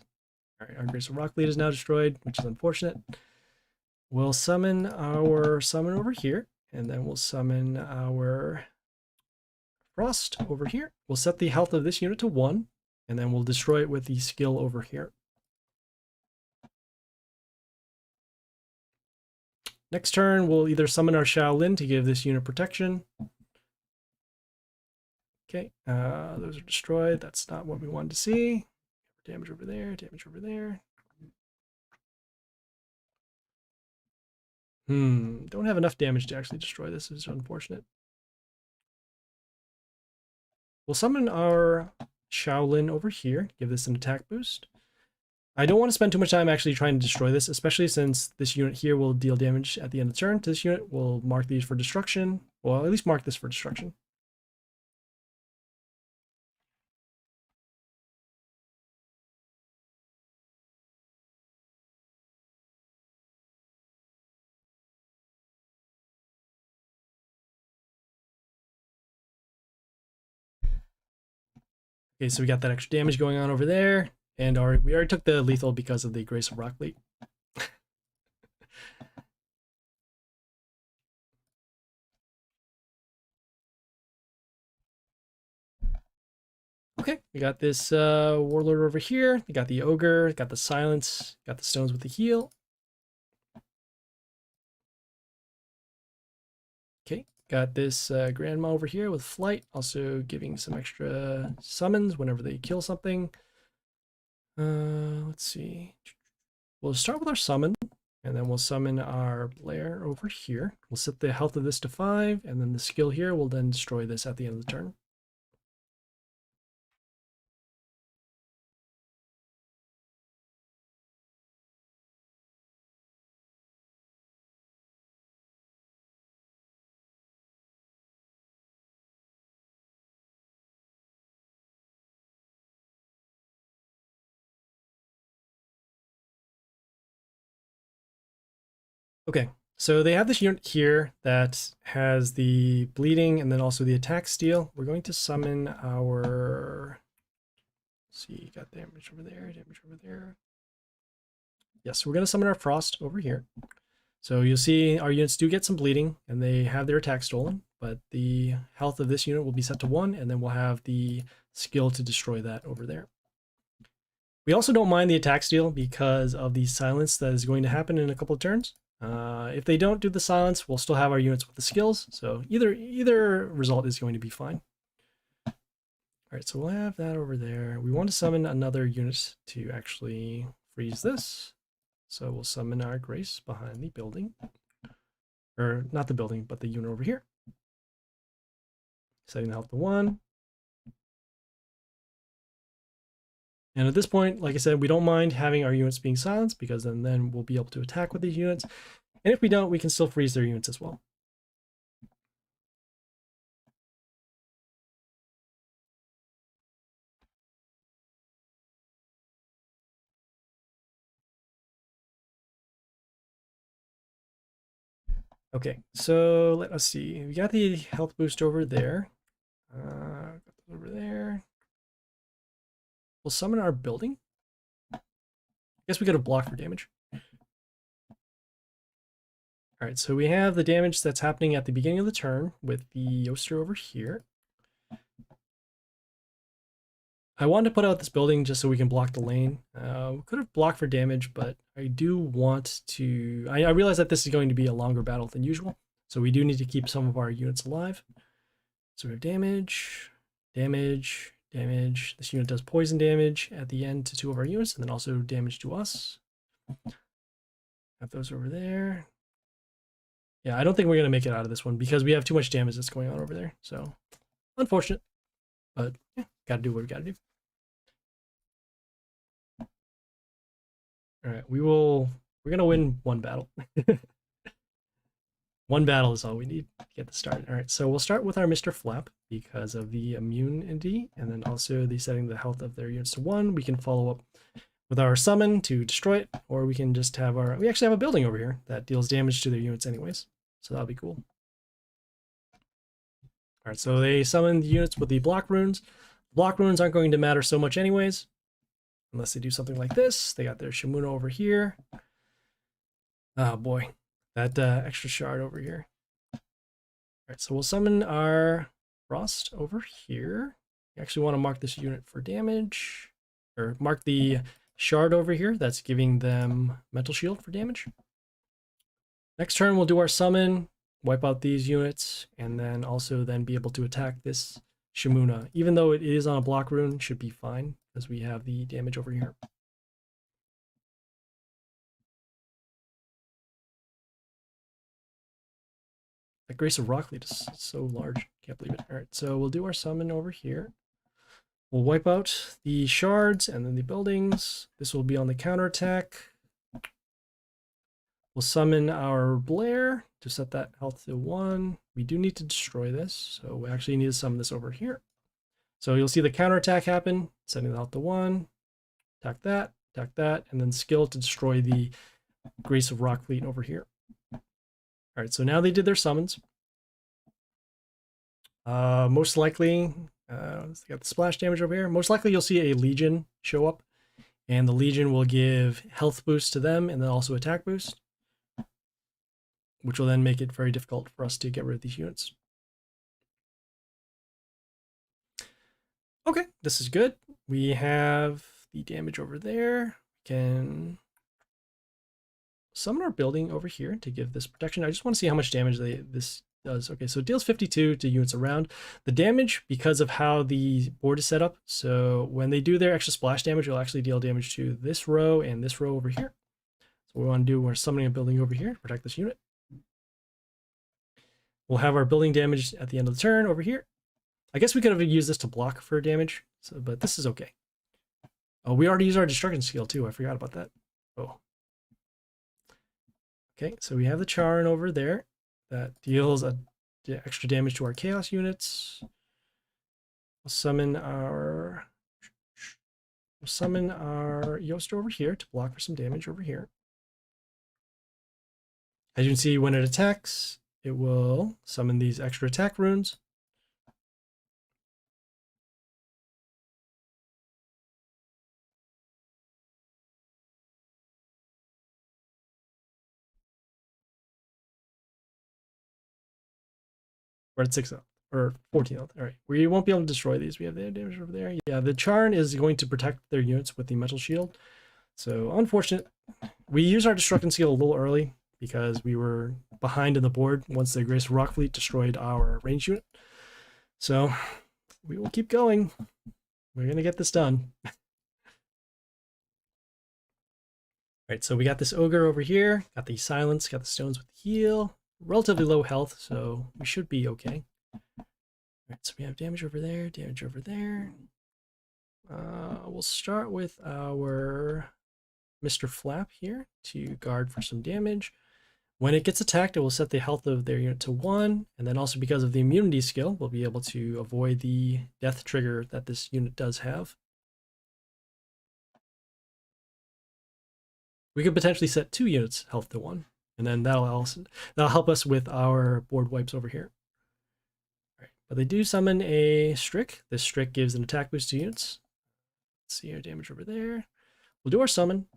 All right, our Grace of Rock fleet is now destroyed, which is unfortunate. We'll summon our summon over here, and then we'll summon our Frost over here. We'll set the health of this unit to 1, and then we'll destroy it with the skill over here. Next turn, we'll either summon our Shaolin to give this unit protection. Okay, those are destroyed. That's not what we wanted to see. Damage over there, damage over there. Don't have enough damage to actually destroy this. It's unfortunate. We'll summon our Shaolin over here, give this an attack boost. I don't want to spend too much time actually trying to destroy this, especially since this unit here will deal damage at the end of the turn to this unit. We'll mark these for destruction. Well, at least mark this for destruction. Okay, so we got that extra damage going on over there. And we already took the lethal because of the Grace of Rock fleet. Okay, we got this warlord over here. We got the ogre, got the silence, got the stones with the heal. Okay, got this grandma over here with flight, also giving some extra summons whenever they kill something. Let's see. We'll start with our summon, and then we'll summon our Blair over here. We'll set the health of this to 5, and then the skill here will then destroy this at the end of the turn. Okay, so they have this unit here that has the bleeding and then also the attack steal. We're going to summon our... Let's see, got damage over there, damage over there. Yes, we're going to summon our Frost over here. So you'll see our units do get some bleeding and they have their attack stolen, but the health of this unit will be set to 1, and then we'll have the skill to destroy that over there. We also don't mind the attack steal because of the silence that is going to happen in a couple of turns. If they don't do the silence, we'll still have our units with the skills, so either result is going to be fine. All right, so we'll have that over there. We want to summon another unit to actually freeze this. So we'll summon our Grace behind the building. Or not the building, but the unit over here. Setting the health to 1. And at this point, like I said, we don't mind having our units being silenced because then we'll be able to attack with these units. And if we don't, we can still freeze their units as well. Okay, so let us see. We got the health boost over there. Over there. We'll summon our building. I guess we could have blocked for damage. All right, so we have the damage that's happening at the beginning of the turn with the Yoster over here. I wanted to put out this building just so we can block the lane. We could have blocked for damage, but I do want to... I realize that this is going to be a longer battle than usual, so we do need to keep some of our units alive. So we have damage, damage, damage. This unit does poison damage at the end to 2 of our units, and then also damage to us. Have those over there. Yeah, I don't think we're going to make it out of this one because we have too much damage that's going on over there. So, unfortunate. But, yeah, gotta do what we gotta do. Alright, we're going to win one battle. One battle is all we need to get this started. Alright, so we'll start with our Mr. Flap because of the immunity and then also the setting the health of their units to 1. We can follow up with our summon to destroy it, or we can just have our... We actually have a building over here that deals damage to their units anyways. So that'll be cool. All right, so they summon the units with the block runes. Block runes aren't going to matter so much anyways, unless they do something like this. They got their Shimuna over here. Oh boy, that extra shard over here. All right, so we'll summon our Frost over here. You actually want to mark this unit for damage, or mark the shard over here. That's giving them Mental Shield for damage. Next turn, we'll do our summon, wipe out these units, and then also then be able to attack this Shimuna. Even though it is on a block rune, should be fine, because we have the damage over here. The Grace of Rocklead is so large. Can't believe it. All right, so we'll do our summon over here. We'll wipe out the shards and then the buildings. This will be on the counterattack. We'll summon our Blair to set that health to 1. We do need to destroy this, so we actually need to summon this over here. So you'll see the counterattack happen, setting the health to 1. Attack that, and then skill to destroy the Grace of Rocklead over here. All right, so now they did their summons. Most likely, they got the splash damage over here. Most likely you'll see a Legion show up, and the Legion will give health boost to them and then also attack boost, which will then make it very difficult for us to get rid of these units. Okay, this is good. We have the damage over there. We can summon our building over here to give this protection. I just want to see how much damage this does. Okay, so it deals 52 to units around. The damage, because of how the board is set up, so when they do their extra splash damage, it'll actually deal damage to this row and this row over here. So what we want to do, we're summoning a building over here to protect this unit. We'll have our building damage at the end of the turn over here. I guess we could have used this to block for damage, but this is okay. Oh, we already used our destruction skill too. I forgot about that. Oh. Okay, so we have the Charin over there that deals extra damage to our chaos units. We'll summon our Yoster over here to block for some damage over here. As you can see, when it attacks, it will summon these extra attack runes. We're at 6th health, or 14th health. All right, we won't be able to destroy these. We have the damage over there. Yeah, the Charn is going to protect their units with the Mental Shield. So unfortunate. We used our destruction skill a little early because we were behind in the board once the Grace of Rockfleet destroyed our range unit. So we will keep going. We're going to get this done. All right, so we got this Ogre over here, got the Silence, got the Stones with the heal. Relatively low health, so we should be okay. All right, so we have damage over there, damage over there. We'll start with our Mr. Flap here to guard for some damage. When it gets attacked, it will set the health of their unit to 1, and then also because of the immunity skill, we'll be able to avoid the death trigger that this unit does have. We could potentially set 2 units health to 1. And then that'll help us with our board wipes over here. All right. But they do summon a Strick. This Strick gives an attack boost to units. Let's see our damage over there. We'll do our summon.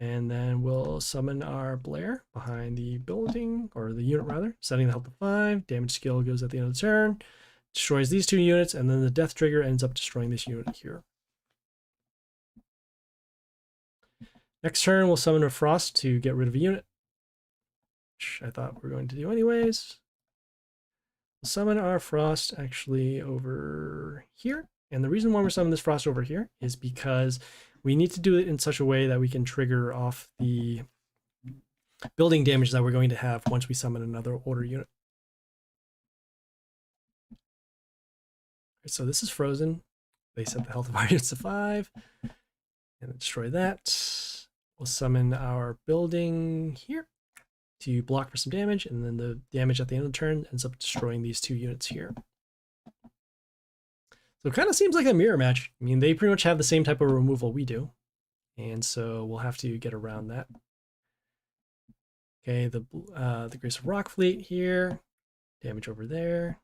And then we'll summon our Blair behind the building, or the unit rather, setting the health to 5. Damage skill goes at the end of the turn. Destroys these 2 units, and then the death trigger ends up destroying this unit here. Next turn, we'll summon a Frost to get rid of a unit, which I thought we were going to do anyways. We'll summon our Frost actually over here. And the reason why we're summoning this Frost over here is because we need to do it in such a way that we can trigger off the building damage that we're going to have once we summon another order unit. So this is frozen. They set the health of our units to 5. And then destroy that. We'll summon our building here to block for some damage, and then the damage at the end of the turn ends up destroying these 2 units here. So it kind of seems like a mirror match. I mean, they pretty much have the same type of removal we do, and so we'll have to get around that. Okay, the Grace of Rock Fleet here, damage over there.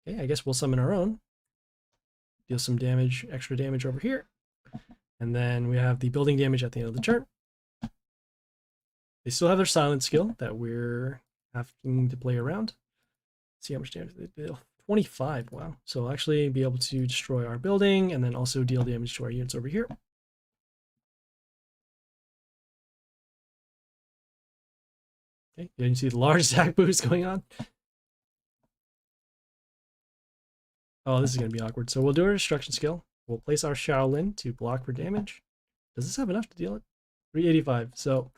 Okay, I guess we'll summon our own. Deal some damage, extra damage over here. And then we have the building damage at the end of the turn. They still have their silent skill that we're having to play around. See how much damage they deal. 25, wow. So we'll actually be able to destroy our building and then also deal damage to our units over here. Okay, you can see the large attack boost going on. Oh, this is going to be awkward. So we'll do our destruction skill. We'll place our Shaolin to block for damage. Does this have enough to deal it? 385. So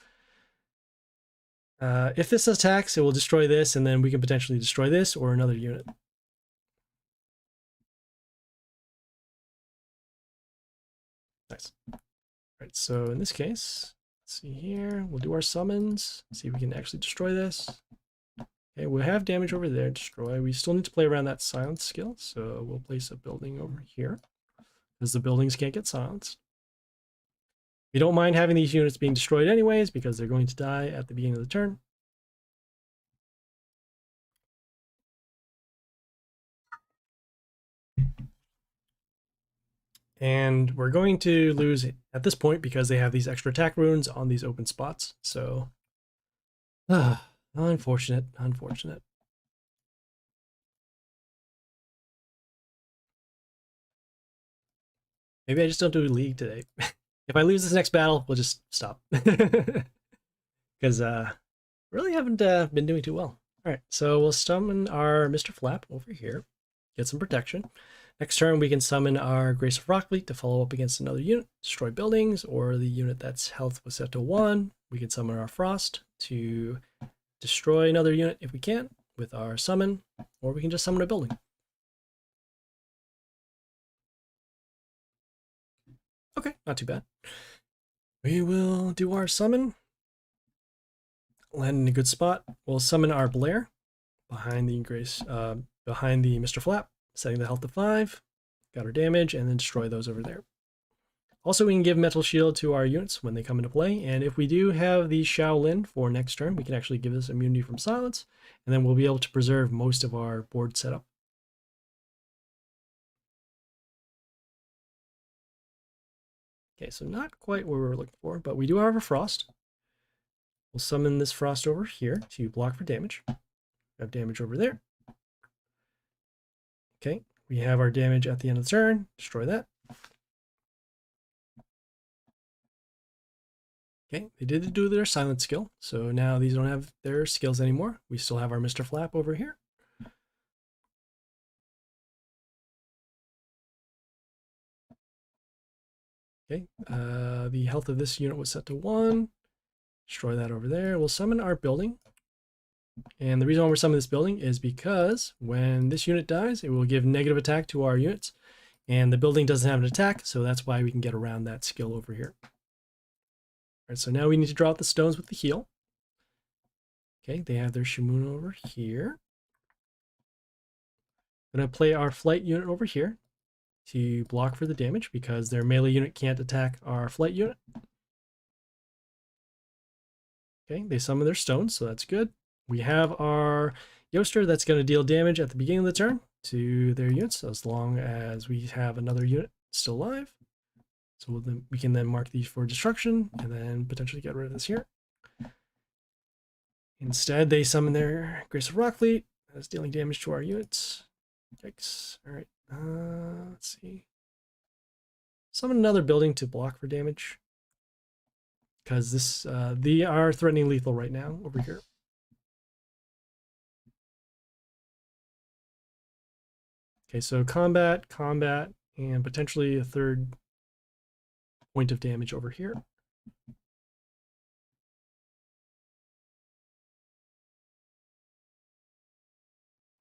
if this attacks, it will destroy this, and then we can potentially destroy this or another unit. Nice. All right, so in this case, let's see here. We'll do our summons. See if we can actually destroy this. Okay, we have damage over there, destroy. We still need to play around that silence skill, so we'll place a building over here, because the buildings can't get silenced. We don't mind having these units being destroyed anyways, because they're going to die at the beginning of the turn. And we're going to lose at this point because they have these extra attack runes on these open spots. So, unfortunate, unfortunate. Maybe I just don't do League today. If I lose this next battle, we'll just stop. Because really haven't been doing too well. All right, so we'll summon our Mr. Flap over here, get some protection. Next turn, we can summon our Grace of Rockfleet to follow up against another unit, destroy buildings, or the unit that's health was set to 1. We can summon our Frost to destroy another unit if we can with our summon, or we can just summon a building. Okay, not too bad. We will do our summon. Land in a good spot. We'll summon our Blair behind the behind the Mr. Flap, setting the health to 5. Got our damage, and then destroy those over there. Also, we can give Metal Shield to our units when they come into play, and if we do have the Shaolin for next turn, we can actually give us immunity from silence, and then we'll be able to preserve most of our board setup. Okay, so not quite what we were looking for, but we do have a Frost. We'll summon this Frost over here to block for damage. We have damage over there. Okay, we have our damage at the end of the turn. Destroy that. Okay, they did do their silent skill, so now these don't have their skills anymore. We still have our Mr. Flap over here. Okay, the health of this unit was set to 1. Destroy that over there. We'll summon our building. And the reason why we're summoning this building is because when this unit dies, it will give negative attack to our units. And the building doesn't have an attack, so that's why we can get around that skill over here. All right, so now we need to draw out the stones with the heal. Okay, they have their Shimuna over here. I'm going to play our flight unit over here to block for the damage because their melee unit can't attack our flight unit. Okay, they summon their stones, so that's good. We have our Yoster that's going to deal damage at the beginning of the turn to their units, as long as we have another unit still alive. So we can then mark these for destruction and then potentially get rid of this here. Instead, they summon their Grace of Rockfleet as dealing damage to our units. Yikes. All right. Let's see. Summon another building to block for damage. Because they are threatening lethal right now over here. Okay, so combat, and potentially a third point of damage over here.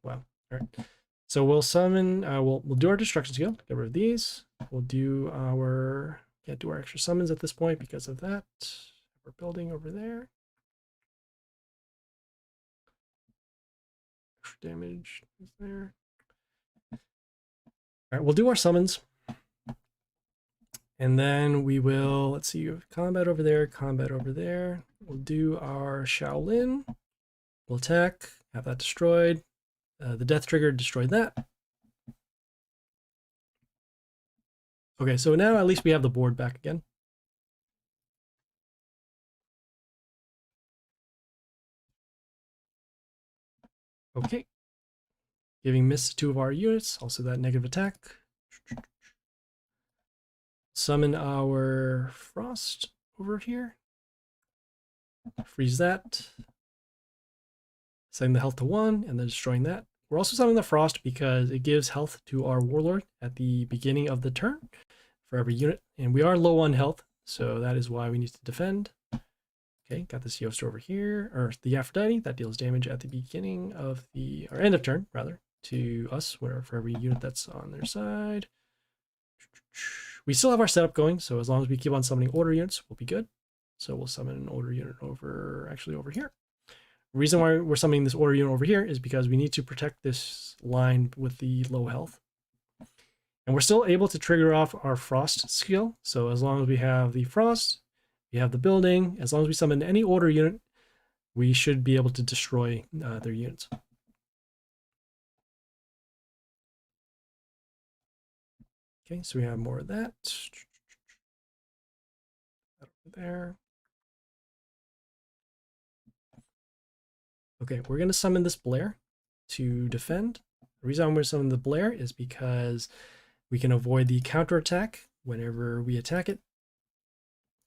Wow. All right. So we'll summon. We'll do our destruction skill. Get rid of these. We'll do our can't do our extra summons at this point because of that. We're building over there. Extra damage is there. All right, we'll do our summons. And then we will, let's see, combat over there, combat over there. We'll do our Shaolin. We'll attack, have that destroyed. The death trigger destroyed that. Okay, so now at least we have the board back again. Okay. Giving miss to 2 of our units, also that negative attack. Summon our Frost over here. Freeze that. Setting the health to 1 and then destroying that. We're also summoning the Frost because it gives health to our Warlord at the beginning of the turn for every unit. And we are low on health, so that is why we need to defend. Okay, got this Yoster over here, or the Aphrodite, that deals damage at the beginning of the, or end of turn, rather, to us, where for every unit that's on their side. We still have our setup going, so as long as we keep on summoning order units, we'll be good. So we'll summon an order unit over, actually over here. The reason why we're summoning this order unit over here is because we need to protect this line with the low health. And we're still able to trigger off our Frost skill. So as long as we have the Frost, we have the building, as long as we summon any order unit, we should be able to destroy their units. Okay, so we have more of that. That over there. Okay, we're going to summon this Blair to defend. The reason I'm going to summon the Blair is because we can avoid the counterattack whenever we attack it.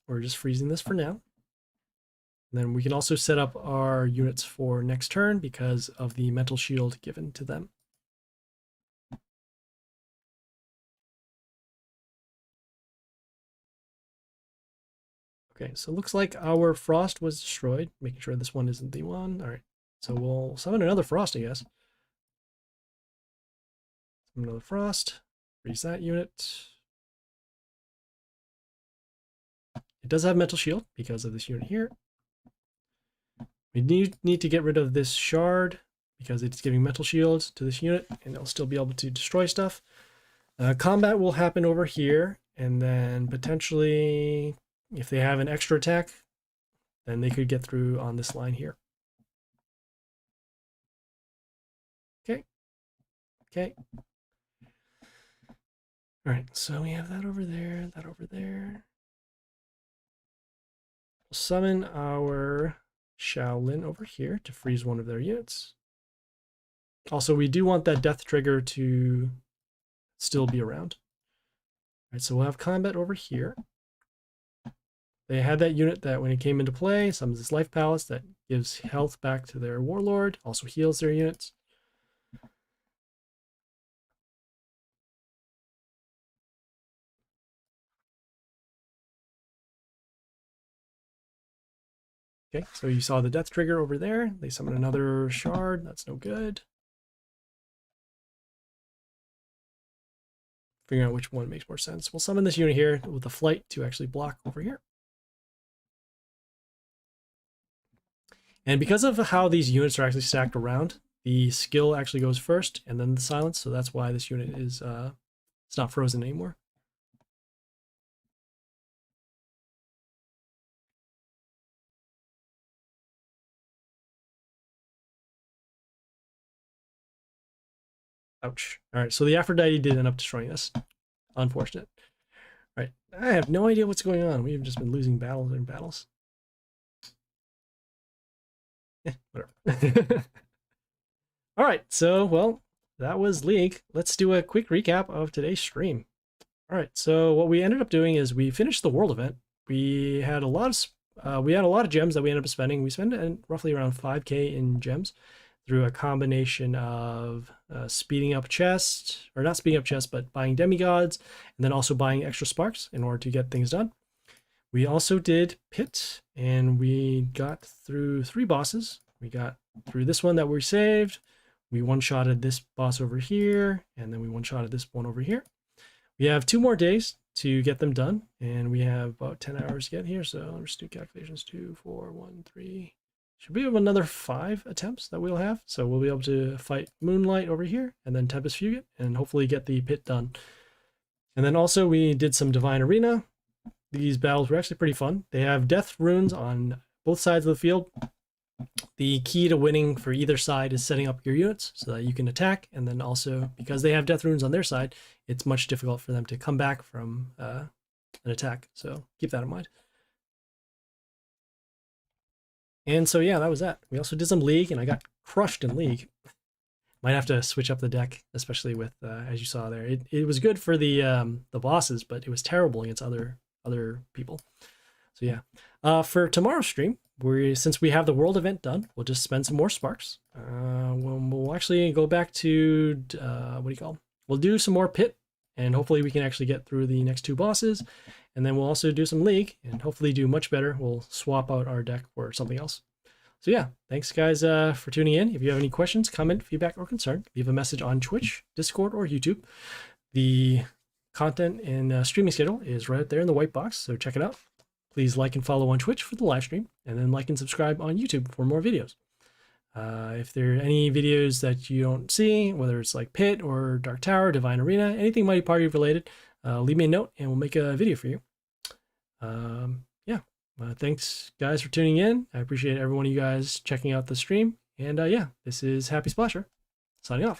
We're just freezing this for now. And then we can also set up our units for next turn because of the mental shield given to them. Okay, so it looks like our Frost was destroyed, making sure this one isn't the one. All right, so we'll summon another Frost, I guess. Summon another Frost, freeze that unit. It does have mental shield because of this unit here. We need to get rid of this shard because it's giving mental shield to this unit and it'll still be able to destroy stuff. Combat will happen over here, and then potentially if they have an extra attack, then they could get through on this line here. Okay. Okay. All right, so we have that over there, that over there. We'll summon our Shaolin over here to freeze one of their units. Also, we do want that death trigger to still be around. All right, so we'll have combat over here. They had that unit that when it came into play, summons this Life Palace that gives health back to their Warlord, also heals their units. Okay, so you saw the death trigger over there. They summon another shard. That's no good. Figuring out which one makes more sense. We'll summon this unit here with the flight to actually block over here. And because of how these units are actually stacked around, the skill actually goes first and then the silence. So that's why this unit is it's not frozen anymore. Ouch. All right, so the Aphrodite did end up destroying us. Unfortunate. All right, I have no idea what's going on. We've just been losing battles and battles. Whatever. All right, so, well, that was League. Let's do a quick recap of today's stream. All right, so what we ended up doing is we finished the world event. We had a lot of gems that we ended up spending. We spent roughly around 5K in gems through a combination of speeding up chests, or not speeding up chests, but buying demigods, and then also buying extra sparks in order to get things done. We also did pit, and we got through 3 bosses. We got through this one that we saved. We one-shotted this boss over here, and then we one-shotted this one over here. We have 2 more days to get them done, and we have about 10 hours to get here. So let's do calculations. 2, 4, 1, 3. Should be another 5 attempts that we'll have. So we'll be able to fight Moonlight over here, and then Tempest Fugit, and hopefully get the pit done. And then also we did some Divine Arena. These battles were actually pretty fun. They have death runes on both sides of the field. The key to winning for either side is setting up your units so that you can attack, and then also because they have death runes on their side, it's much difficult for them to come back from an attack. So keep that in mind. And so yeah, that was that. We also did some League, and I got crushed in League. Might have to switch up the deck, especially with as you saw there. It was good for the bosses, but it was terrible against other people. So yeah, for tomorrow's stream, since we have the world event done, we'll just spend some more sparks. We'll actually go back to we'll do some more pit, and hopefully we can actually get through the next 2 bosses, and then we'll also do some League and hopefully do much better. We'll swap out our deck for something else. So yeah, thanks guys for tuning in. If you have any questions, comment, feedback, or concern, leave a message on Twitch, Discord, or YouTube. The content and streaming schedule is right there in the white box, so check it out. Please like and follow on Twitch for the live stream, and then like and subscribe on YouTube for more videos. If there are any videos that you don't see, whether it's like Pit or Dark Tower, Divine Arena, anything Mighty Party related, leave me a note and we'll make a video for you. Yeah, thanks guys for tuning in. I appreciate every one of you guys checking out the stream. And yeah, this is Happy Splasher, signing off.